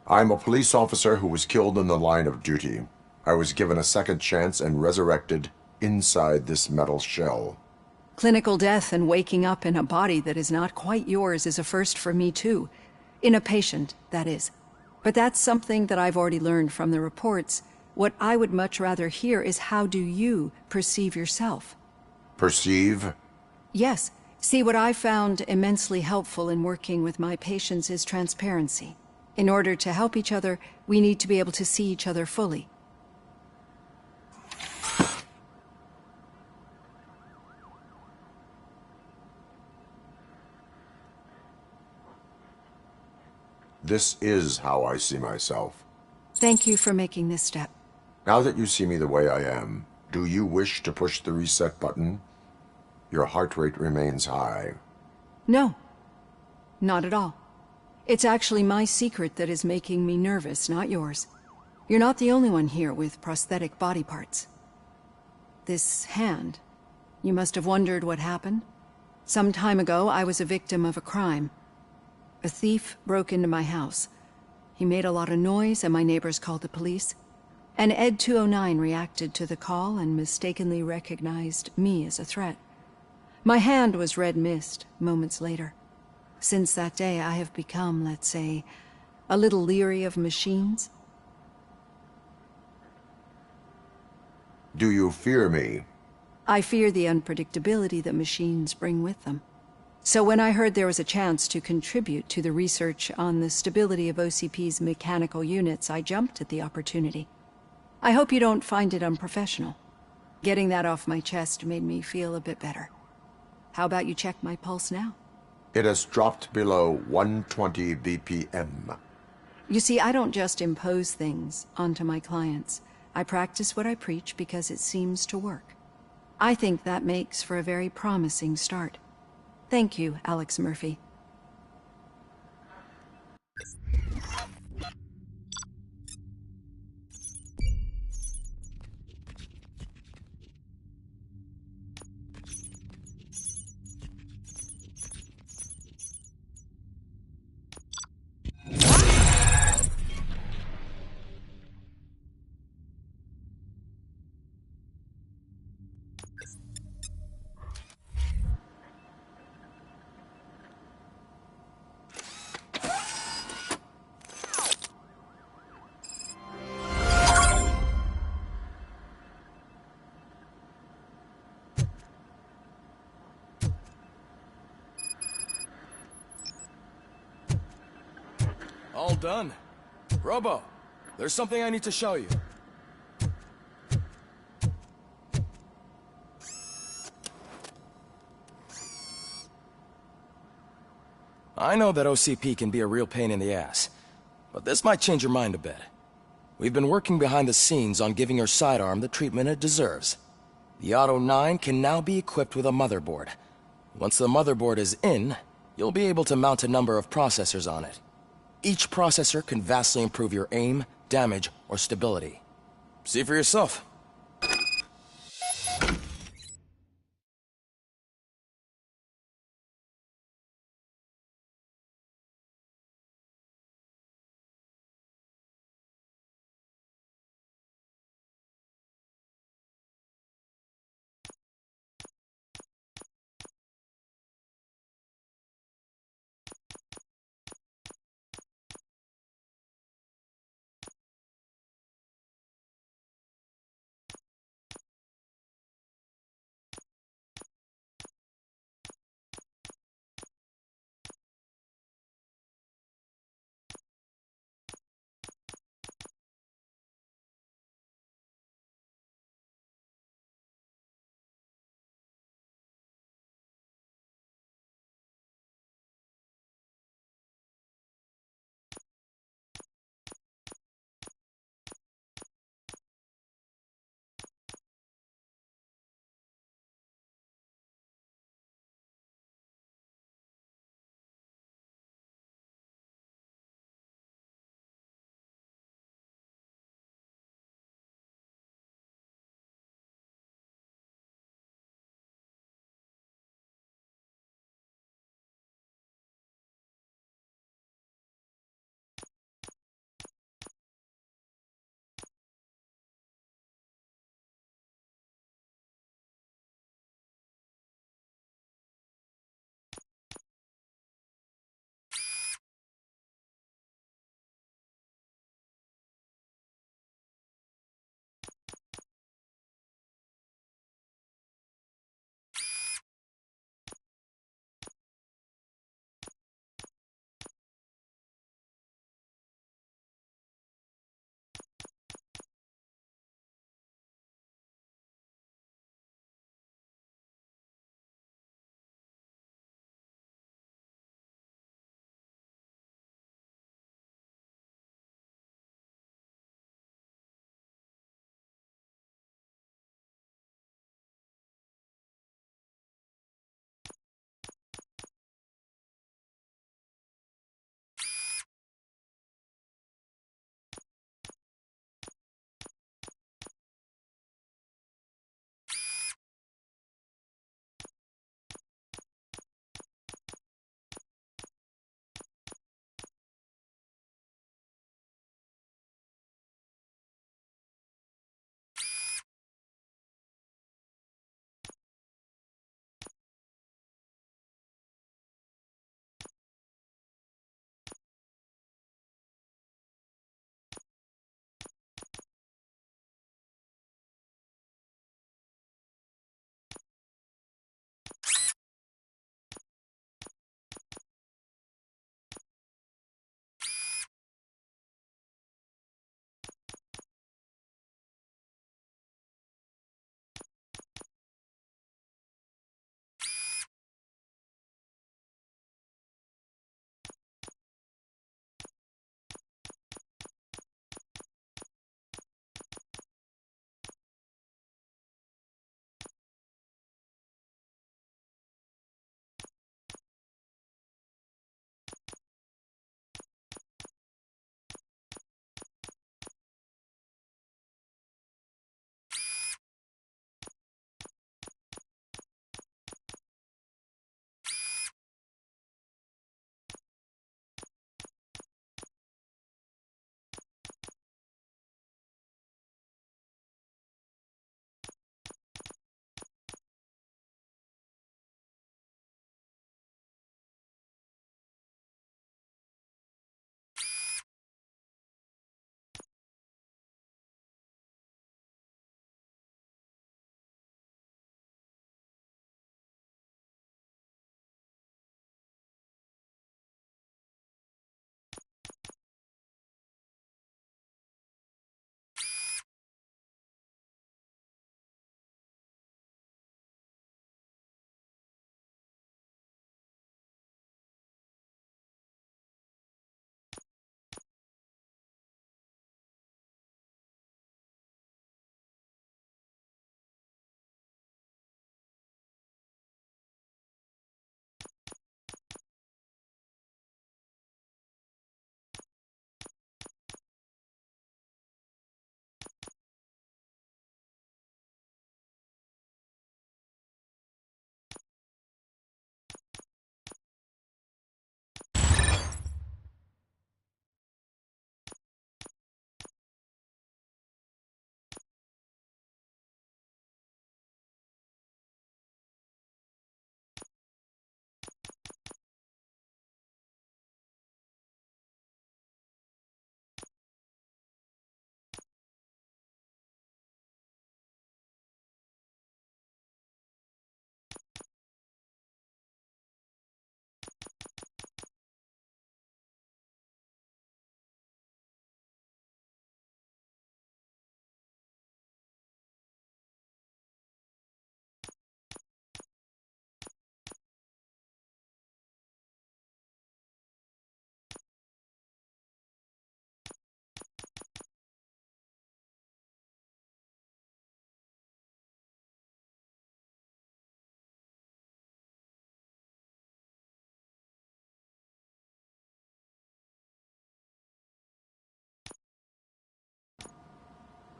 I'm a police officer who was killed in the line of duty. I was given a second chance and resurrected inside this metal shell. Clinical death and waking up in a body that is not quite yours is a first for me too. In a patient, that is. But that's something that I've already learned from the reports. What I would much rather hear is how do you perceive yourself? Perceive? Yes. See, what I found immensely helpful in working with my patients is transparency. In order to help each other, we need to be able to see each other fully. This is how I see myself. Thank you for making this step. Now that you see me the way I am, do you wish to push the reset button? Your heart rate remains high. No. Not at all. It's actually my secret that is making me nervous, not yours. You're not the only one here with prosthetic body parts. This hand, you must have wondered what happened. Some time ago, I was a victim of a crime. A thief broke into my house. He made a lot of noise and my neighbors called the police. And Ed 209 reacted to the call and mistakenly recognized me as a threat. My hand was red mist moments later. Since that day, I have become, let's say, a little leery of machines. Do you fear me? I fear the unpredictability that machines bring with them. So when I heard there was a chance to contribute to the research on the stability of OCP's mechanical units, I jumped at the opportunity. I hope you don't find it unprofessional. Getting that off my chest made me feel a bit better. How about you check my pulse now? It has dropped below 120 BPM. You see, I don't just impose things onto my clients. I practice what I preach because it seems to work. I think that makes for a very promising start. Thank you, Alex Murphy. done. Robo, there's something I need to show you. I know that OCP can be a real pain in the ass, but this might change your mind a bit. We've been working behind the scenes on giving your sidearm the treatment it deserves. The Auto 9 can now be equipped with a motherboard. Once the motherboard is in, you'll be able to mount a number of processors on it. Each processor can vastly improve your aim, damage, or stability. See for yourself.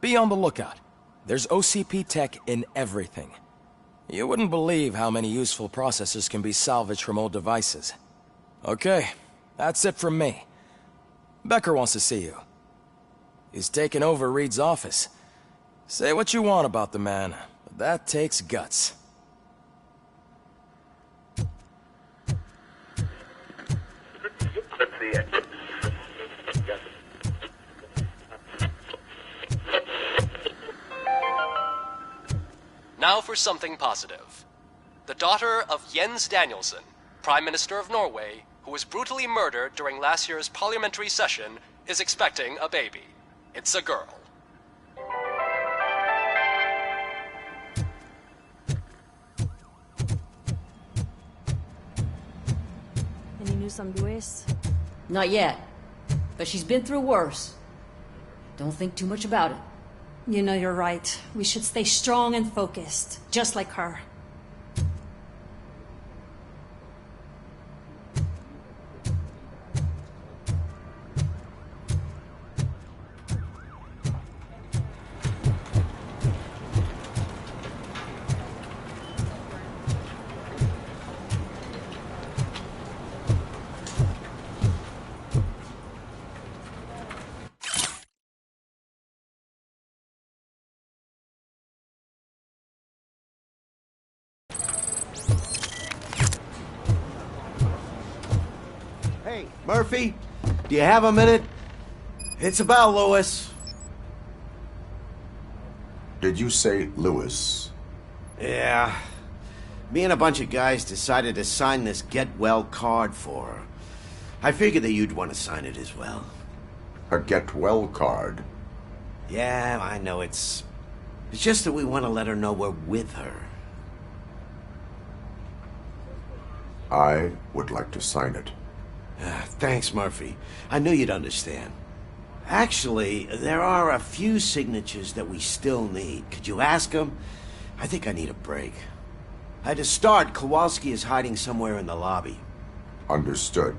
Be on the lookout. There's OCP tech in everything. You wouldn't believe how many useful processors can be salvaged from old devices. Okay, that's it from me. Becker wants to see you. He's taken over Reed's office. Say what you want about the man, but that takes guts. Now for something positive. The daughter of Jens Danielson, Prime Minister of Norway, who was brutally murdered during last year's parliamentary session, is expecting a baby. It's a girl. Any news on Luis? Not yet. But she's been through worse. Don't think too much about it. You know, you're right. We should stay strong and focused, just like her. Hey, Murphy, do you have a minute? It's about Lewis. Did you say Lewis? Yeah. Me and a bunch of guys decided to sign this get well card for her. I figured that you'd want to sign it as well. A get well card? Yeah, I know it's just that we want to let her know we're with her. I would like to sign it. Thanks, Murphy. I knew you'd understand. Actually, there are a few signatures that we still need. Could you ask them? I think I need a break. To start, Kowalski is hiding somewhere in the lobby. Understood.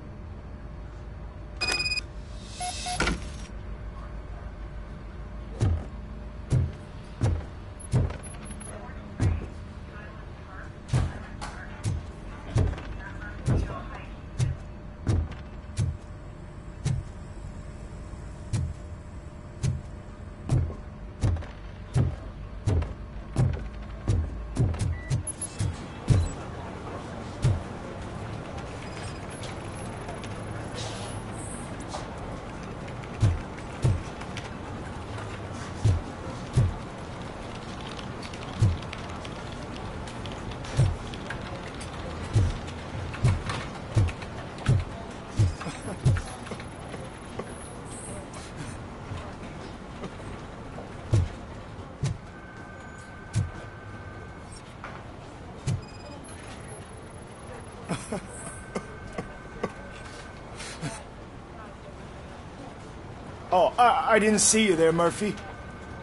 Oh, I didn't see you there, Murphy.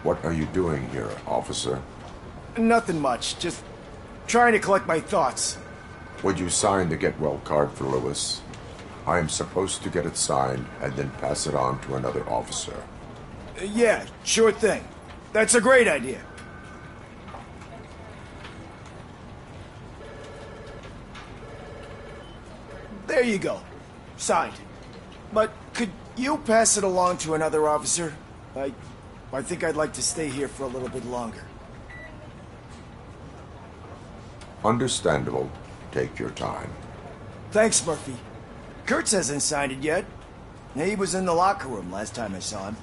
What are you doing here, officer? Nothing much, just trying to collect my thoughts. Would you sign the get well card for Lewis? I am supposed to get it signed and then pass it on to another officer. Yeah, sure thing. That's a great idea. There you go. Signed. But could you pass it along to another officer? I think I'd like to stay here for a little bit longer. Understandable. Take your time. Thanks, Murphy. Kurtz hasn't signed it yet. He was in the locker room last time I saw him.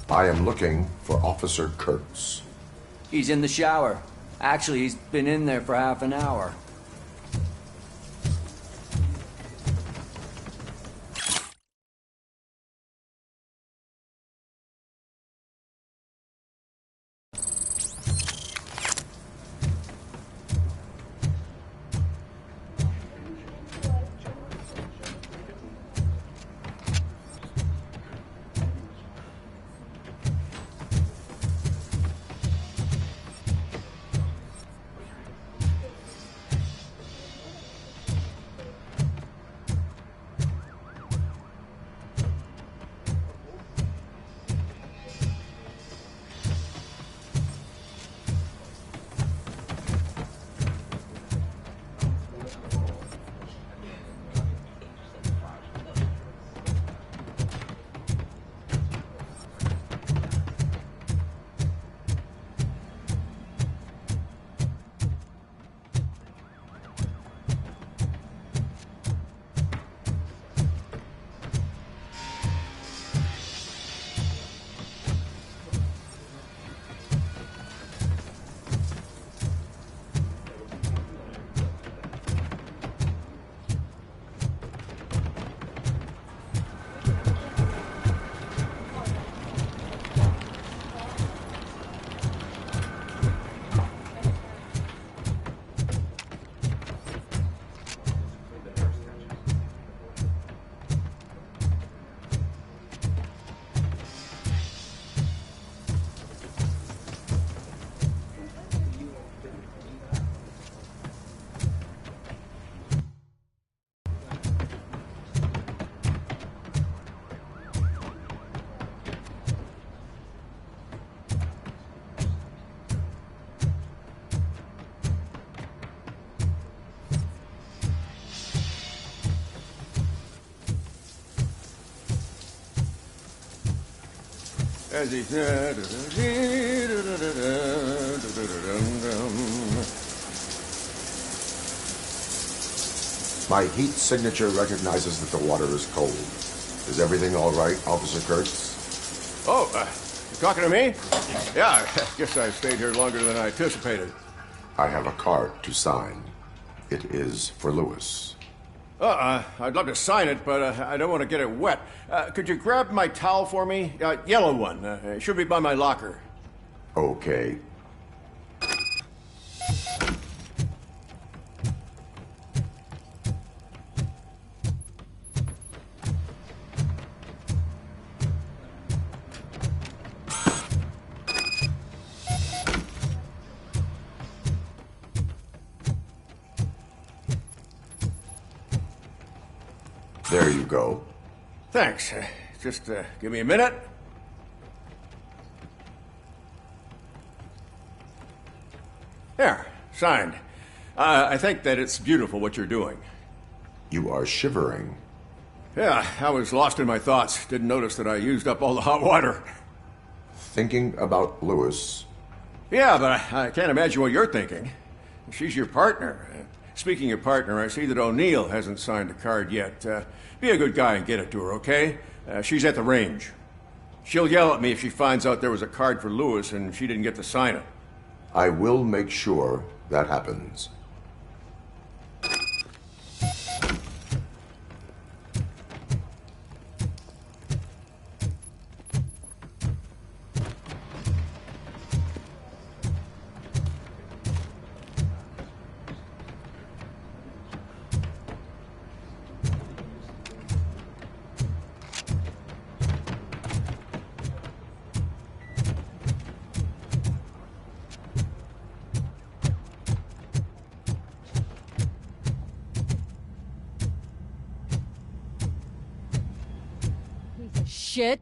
I am looking for Officer Kurtz. He's in the shower. Actually, he's been in there for half an hour. As he said. My heat signature recognizes that the water is cold. Is everything all right, Officer Kurtz? Oh, you talking to me? Yeah, I guess I stayed here longer than I anticipated. I have a card to sign. It is for Lewis. I'd love to sign it, but I don't want to get it wet. Could you grab my towel for me? Yellow one. It should be by my locker. Okay. There you go. Thanks. Just give me a minute. There, signed. I think that it's beautiful what you're doing. You are shivering. Yeah, I was lost in my thoughts. Didn't notice that I used up all the hot water. Thinking about Lewis. Yeah, but I can't imagine what you're thinking. She's your partner. Speaking of partner, I see that O'Neill hasn't signed the card yet. Be a good guy and get it to her, okay? She's at the range. She'll yell at me if she finds out there was a card for Lewis and she didn't get to sign it. I will make sure that happens. Shit.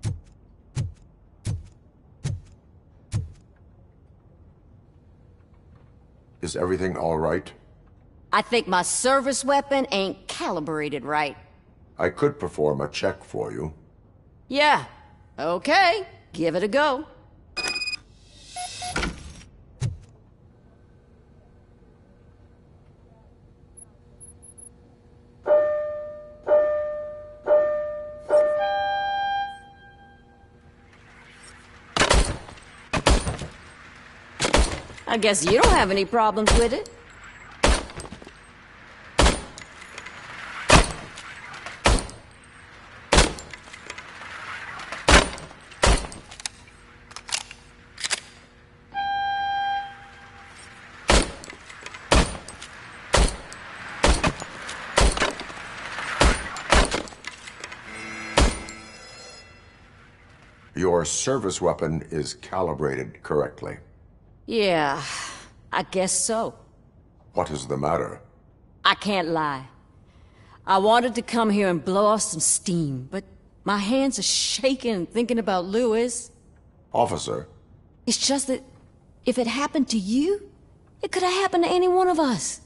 Is everything all right? I think my service weapon ain't calibrated right. I could perform a check for you. Yeah. Okay. Give it a go. I guess you don't have any problems with it. Your service weapon is calibrated correctly. Yeah, I guess so. What is the matter? I can't lie. I wanted to come here and blow off some steam, but my hands are shaking thinking about Lewis. Officer. It's just that if it happened to you, it could have happened to any one of us.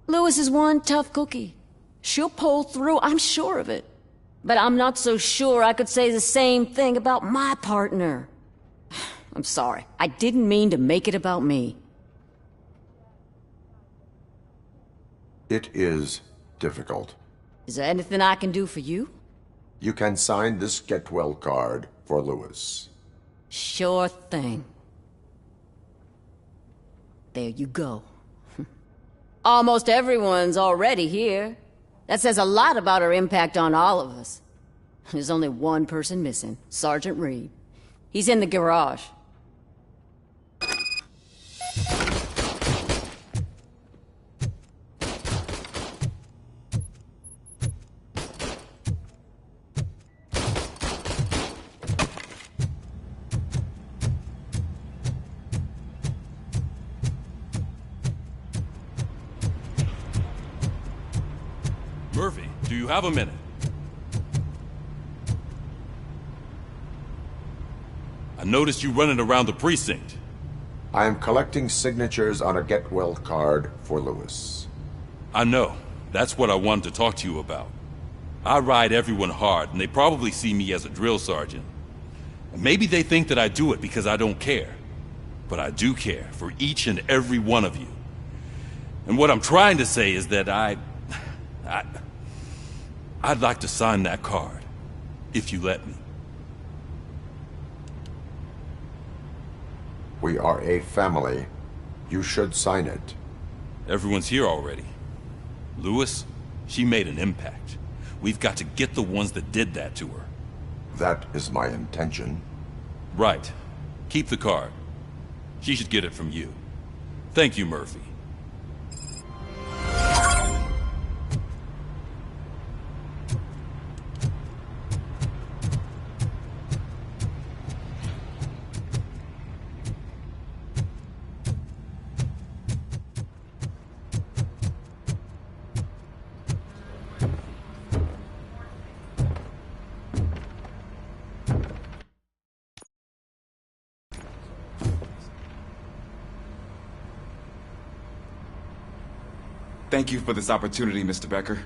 Lewis is one tough cookie. She'll pull through, I'm sure of it. But I'm not so sure I could say the same thing about my partner. I'm sorry. I didn't mean to make it about me. It is difficult. Is there anything I can do for you? You can sign this get well card for Lewis. Sure thing. There you go. Almost everyone's already here. That says a lot about her impact on all of us. There's only one person missing, Sergeant Reed. He's in the garage. Murphy, do you have a minute? I noticed you running around the precinct. I am collecting signatures on a get well card for Lewis. I know. That's what I wanted to talk to you about. I ride everyone hard, and they probably see me as a drill sergeant. And maybe they think that I do it because I don't care. But I do care for each and every one of you. And what I'm trying to say is that I'd like to sign that card, if you let me. We are a family. You should sign it. Everyone's here already. Lewis, she made an impact. We've got to get the ones that did that to her. That is my intention. Right. Keep the card. She should get it from you. Thank you, Murphy. Thank you for this opportunity, Mr. Becker.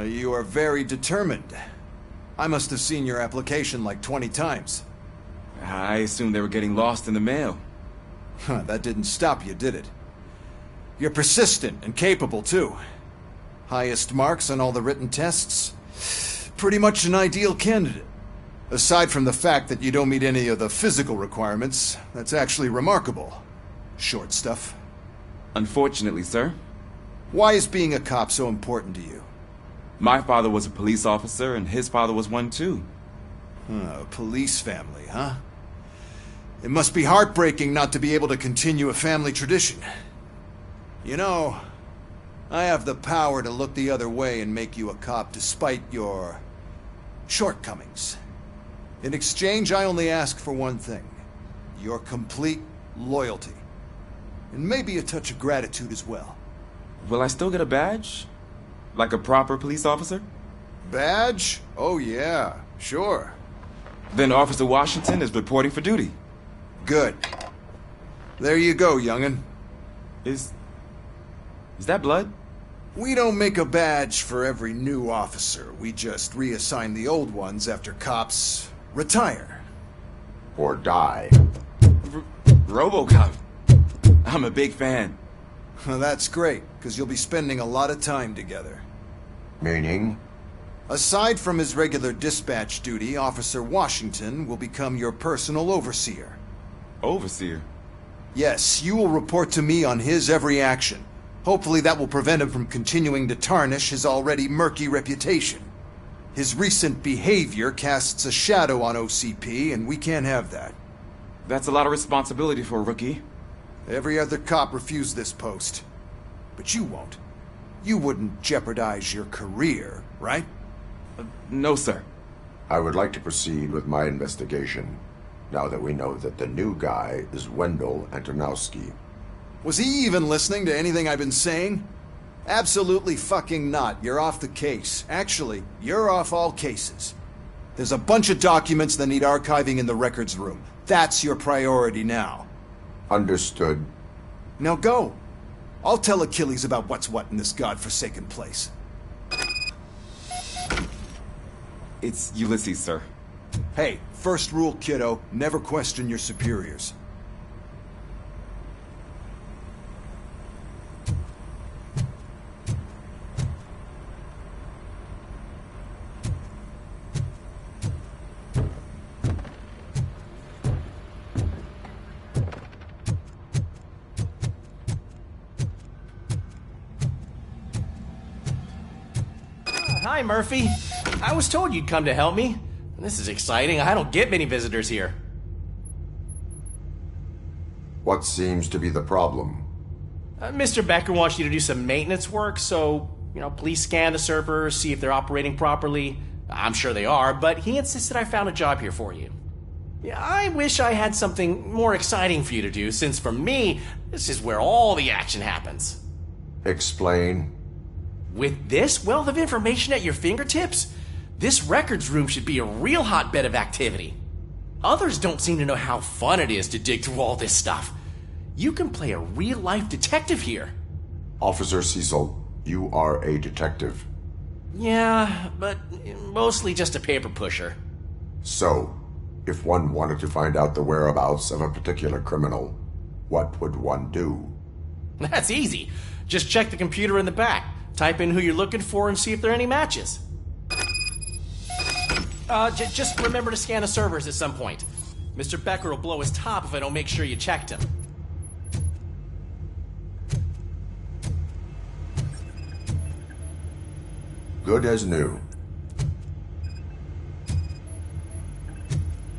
You are very determined. I must have seen your application like 20 times. I assumed they were getting lost in the mail. That didn't stop you, did it? You're persistent and capable, too. Highest marks on all the written tests. Pretty much an ideal candidate. Aside from the fact that you don't meet any of the physical requirements, that's actually remarkable. Short stuff. Unfortunately, sir. Why is being a cop so important to you? My father was a police officer, and his father was one too. A police family, huh? It must be heartbreaking not to be able to continue a family tradition. You know, I have the power to look the other way and make you a cop despite your shortcomings. In exchange, I only ask for one thing. Your complete loyalty. And maybe a touch of gratitude as well. Will I still get a badge? Like a proper police officer? Badge? Oh yeah, sure. Then Officer Washington is reporting for duty. Good. There you go, young'un. Is that blood? We don't make a badge for every new officer. We just reassign the old ones after cops retire. Or die. RoboCop. I'm a big fan. Well, that's great, because you'll be spending a lot of time together. Meaning? Aside from his regular dispatch duty, Officer Washington will become your personal overseer. Overseer? Yes, you will report to me on his every action. Hopefully that will prevent him from continuing to tarnish his already murky reputation. His recent behavior casts a shadow on OCP, and we can't have that. That's a lot of responsibility for a rookie. Every other cop refused this post. But you won't. You wouldn't jeopardize your career, right? No, sir. I would like to proceed with my investigation, now that we know that the new guy is Wendell Antonowski. Was he even listening to anything I've been saying? Absolutely fucking not. You're off the case. Actually, you're off all cases. There's a bunch of documents that need archiving in the records room. That's your priority now. Understood. Now go. I'll tell Achilles about what's what in this godforsaken place. It's Ulysses, sir. Hey, first rule, kiddo, never question your superiors. Hi, Murphy. I was told you'd come to help me. This is exciting. I don't get many visitors here. What seems to be the problem? Mr. Becker wants you to do some maintenance work, so, please scan the servers, see if they're operating properly. I'm sure they are, but he insisted I found a job here for you. Yeah, I wish I had something more exciting for you to do, since for me, this is where all the action happens. Explain. With this wealth of information at your fingertips, this records room should be a real hotbed of activity. Others don't seem to know how fun it is to dig through all this stuff. You can play a real-life detective here. Officer Cecil, you are a detective. Yeah, but mostly just a paper pusher. So, if one wanted to find out the whereabouts of a particular criminal, what would one do? That's easy. Just check the computer in the back. Type in who you're looking for and see if there are any matches. Just remember to scan the servers at some point. Mr. Becker will blow his top if I don't make sure you checked him. Good as new.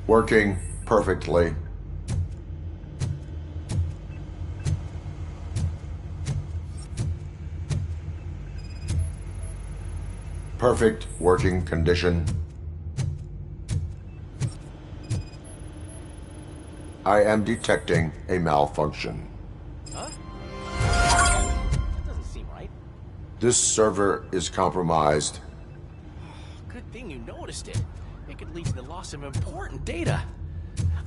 Working perfectly. Perfect working condition. I am detecting a malfunction. Huh? That doesn't seem right. This server is compromised. Good thing you noticed it. It could lead to the loss of important data.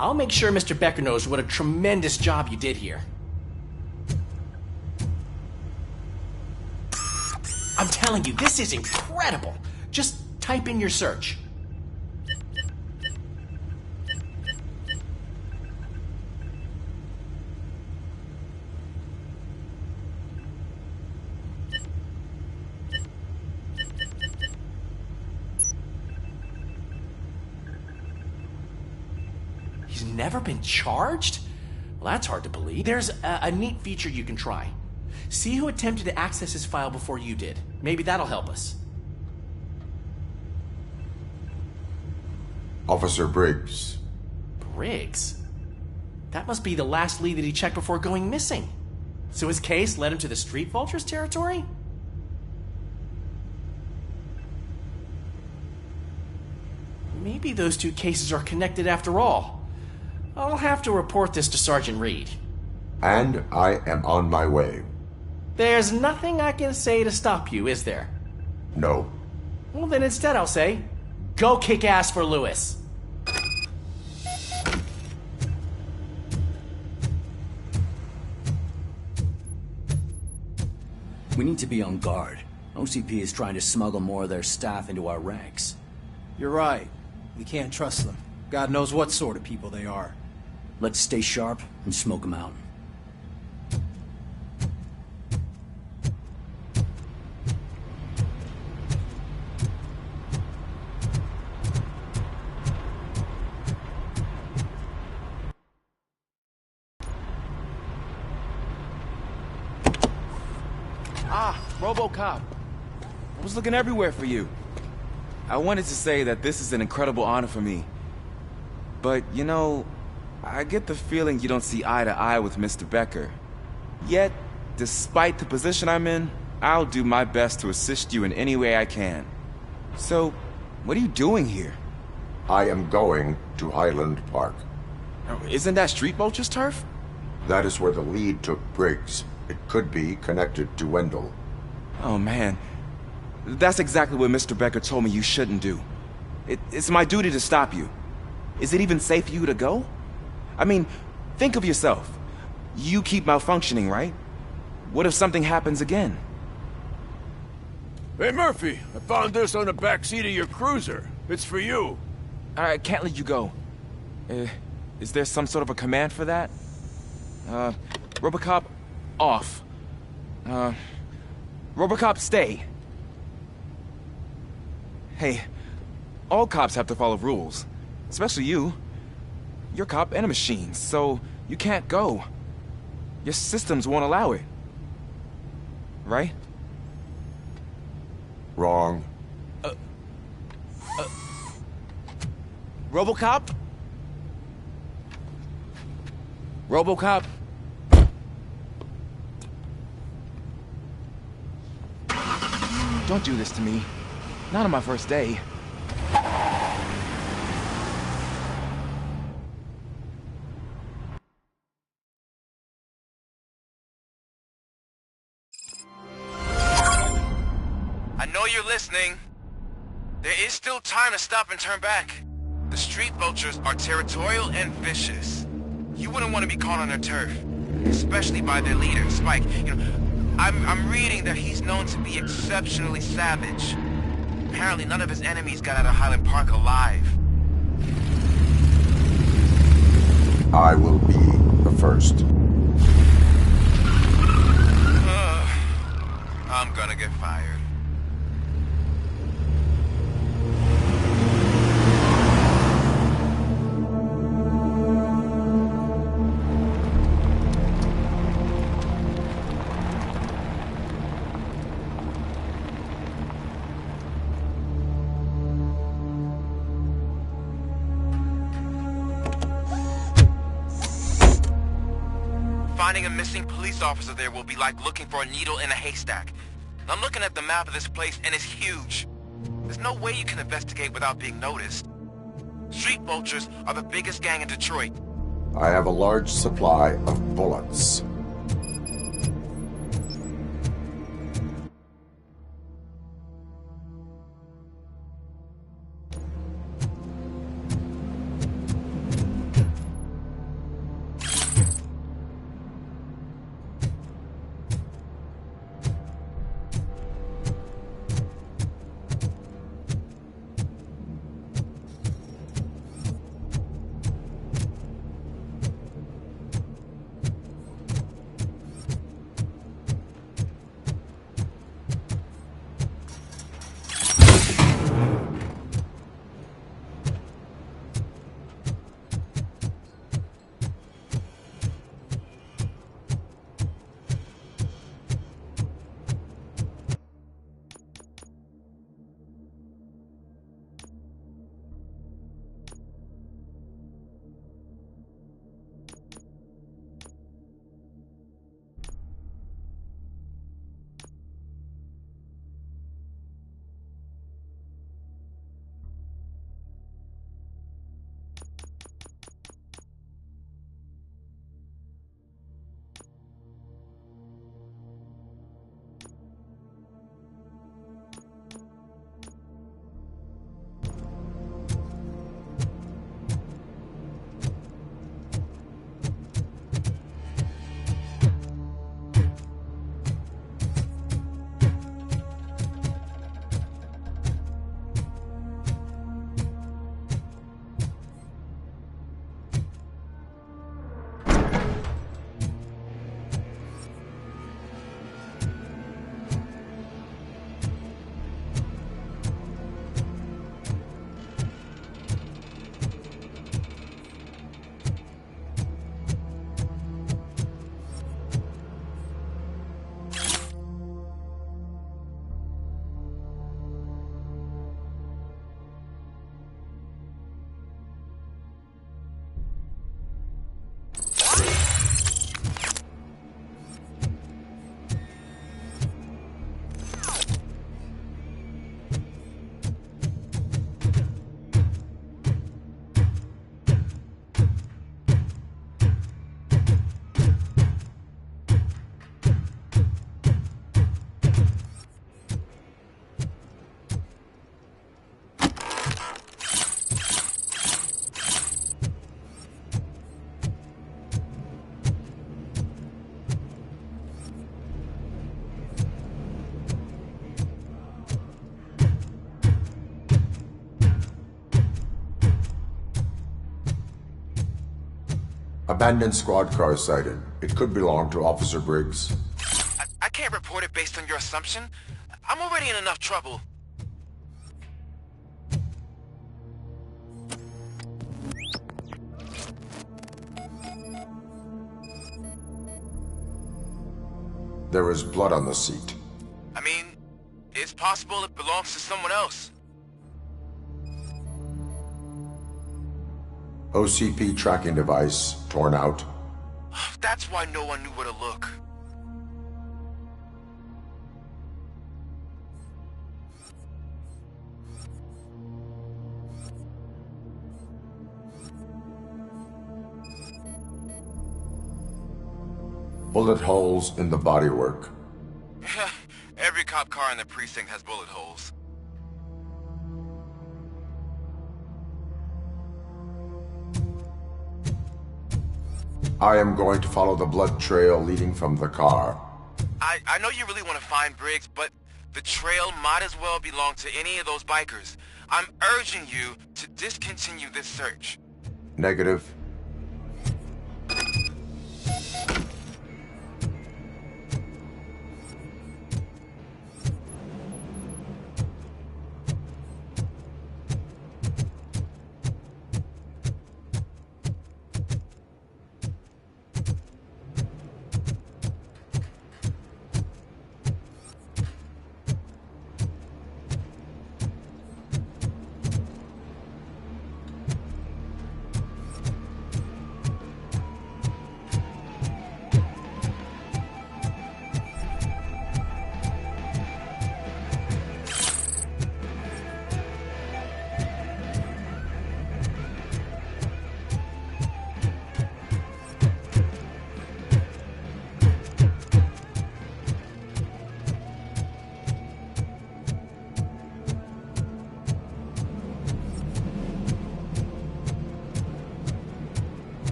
I'll make sure Mr. Becker knows what a tremendous job you did here. I'm telling you, this is incredible. Just type in your search. He's never been charged? Well, that's hard to believe. There's a neat feature you can try. See who attempted to access his file before you did. Maybe that'll help us. Officer Briggs. Briggs? That must be the last lead that he checked before going missing. So his case led him to the Street Vultures territory? Maybe those two cases are connected after all. I'll have to report this to Sergeant Reed. And I am on my way. There's nothing I can say to stop you, is there? No. Well, then instead I'll say, go kick ass for Lewis. We need to be on guard. OCP is trying to smuggle more of their staff into our ranks. You're right. We can't trust them. God knows what sort of people they are. Let's stay sharp and smoke them out. Ah, RoboCop. I was looking everywhere for you. I wanted to say that this is an incredible honor for me. But, you know, I get the feeling you don't see eye to eye with Mr. Becker. Yet, despite the position I'm in, I'll do my best to assist you in any way I can. So, what are you doing here? I am going to Highland Park. Isn't that Street Vulture's turf? That is where the lead took Briggs. It could be connected to Wendell. Oh, man. That's exactly what Mr. Becker told me you shouldn't do. It's my duty to stop you. Is it even safe for you to go? I mean, think of yourself. You keep malfunctioning, right? What if something happens again? Hey, Murphy, I found this on the back seat of your cruiser. It's for you. I can't let you go. Is there some sort of a command for that? RoboCop, off. RoboCop, stay. Hey, all cops have to follow rules. Especially you. You're a cop and a machine, so you can't go. Your systems won't allow it. Right? Wrong. RoboCop? RoboCop? Don't do this to me. Not on my first day. I know you're listening. There is still time to stop and turn back. The Street Vultures are territorial and vicious. You wouldn't want to be caught on their turf, especially by their leader, Spike. You know, I'm reading that he's known to be exceptionally savage. Apparently none of his enemies got out of Highland Park alive. I will be the first. I'm gonna get fired. Finding a missing police officer there will be like looking for a needle in a haystack. And I'm looking at the map of this place and it's huge. There's no way you can investigate without being noticed. Street Vultures are the biggest gang in Detroit. I have a large supply of bullets. Abandoned squad car sighted. It could belong to Officer Briggs. I can't report it based on your assumption. I'm already in enough trouble. There is blood on the seat. I mean, it's possible it belongs to someone else. OCP tracking device torn out. That's why no one knew where to look. Bullet holes in the bodywork. Every cop car in the precinct has bullet holes. I am going to follow the blood trail leading from the car. I know you really want to find Briggs, but the trail might as well belong to any of those bikers. I'm urging you to discontinue this search. Negative.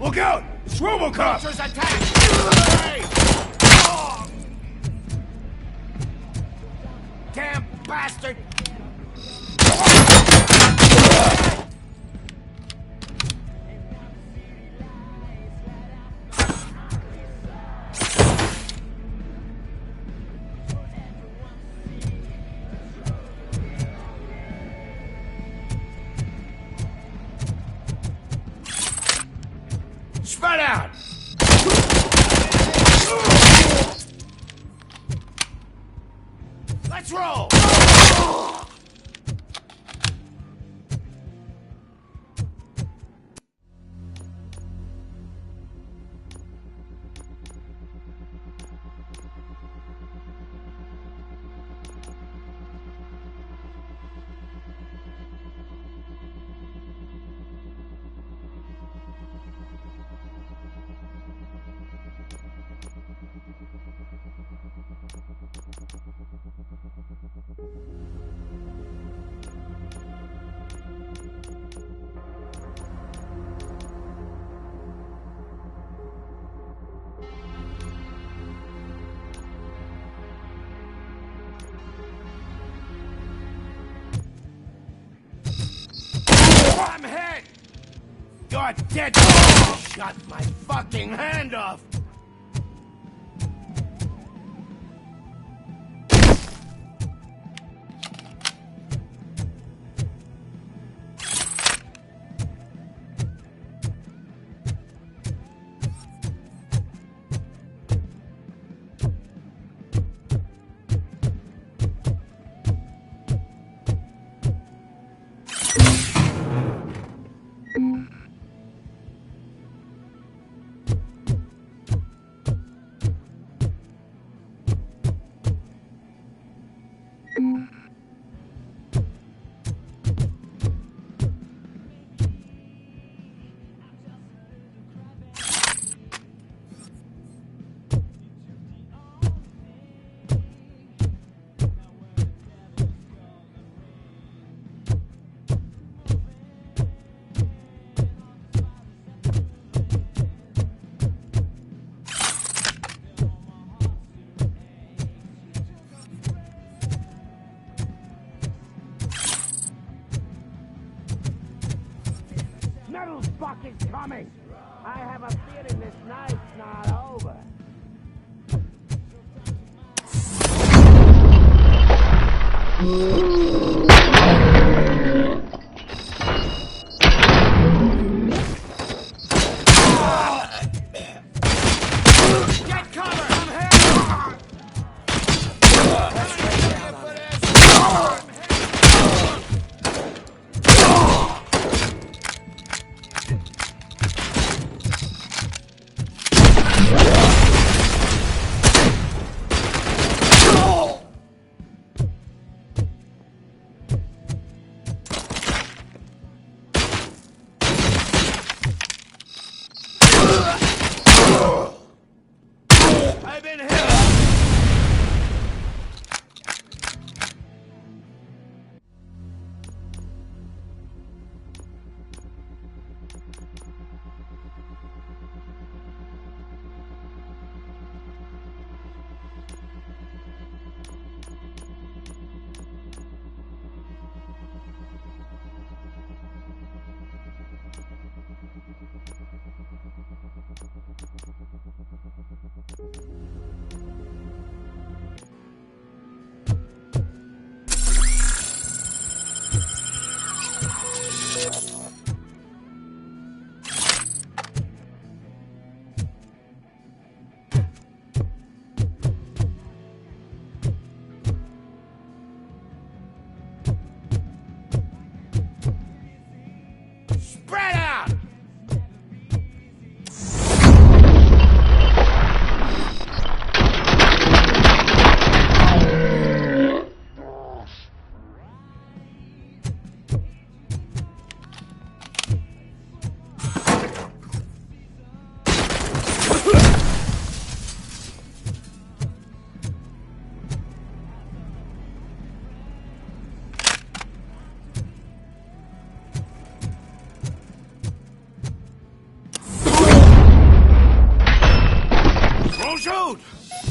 Look out! It's Robocop! Vulture's attack! Damn bastard! Spread out! Let's roll! I'm hit! You're dead! Shut my fucking hand off! Metal bucket's coming! I have a feeling this night's not over. Get cover! I'm hit! I've been hit! Spread out!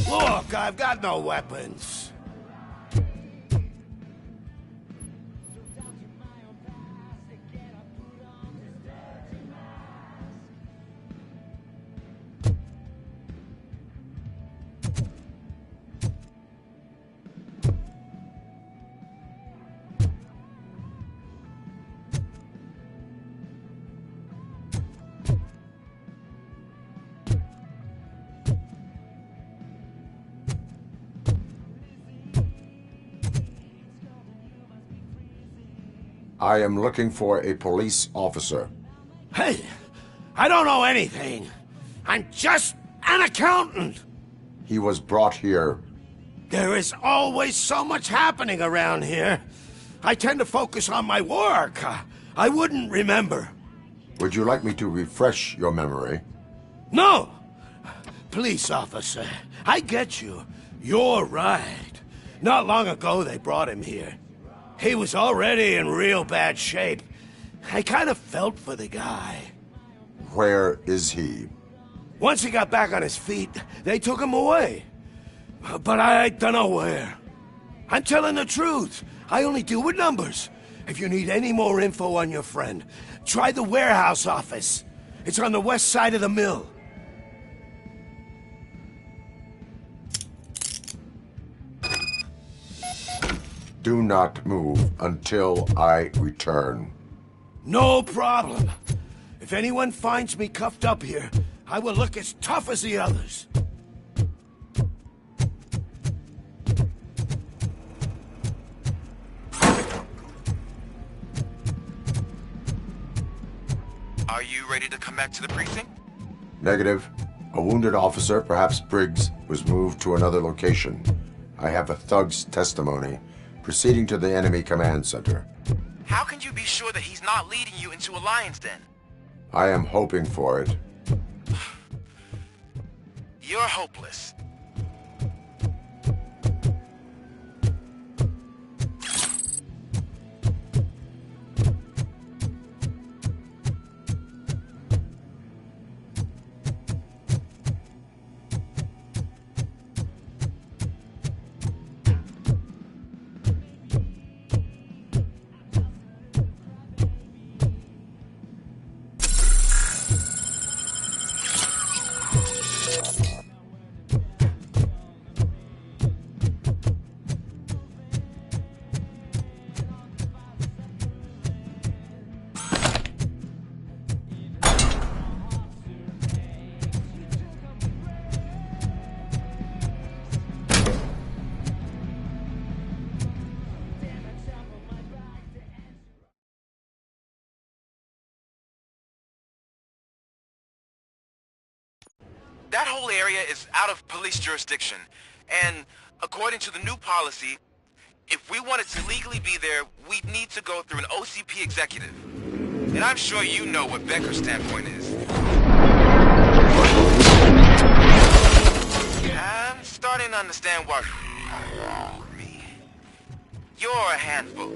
Look, I've got no weapons. I am looking for a police officer. Hey, I don't know anything. I'm just an accountant. He was brought here. There is always so much happening around here. I tend to focus on my work. I wouldn't remember. Would you like me to refresh your memory? No! Police officer, I get you. You're right. Not long ago they brought him here. He was already in real bad shape. I kind of felt for the guy. Where is he? Once he got back on his feet, they took him away. But I don't know where. I'm telling the truth. I only deal with numbers. If you need any more info on your friend, try the warehouse office. It's on the west side of the mill. Do not move until I return. No problem. If anyone finds me cuffed up here, I will look as tough as the others. Are you ready to come back to the precinct? Negative. A wounded officer, perhaps Briggs, was moved to another location. I have a thug's testimony. Proceeding to the enemy command center. How can you be sure that he's not leading you into a lion's den? I am hoping for it. You're hopeless. That whole area is out of police jurisdiction, and according to the new policy, if we wanted to legally be there, we'd need to go through an OCP executive. And I'm sure you know what Becker's standpoint is. I'm starting to understand why... me. You're a handful.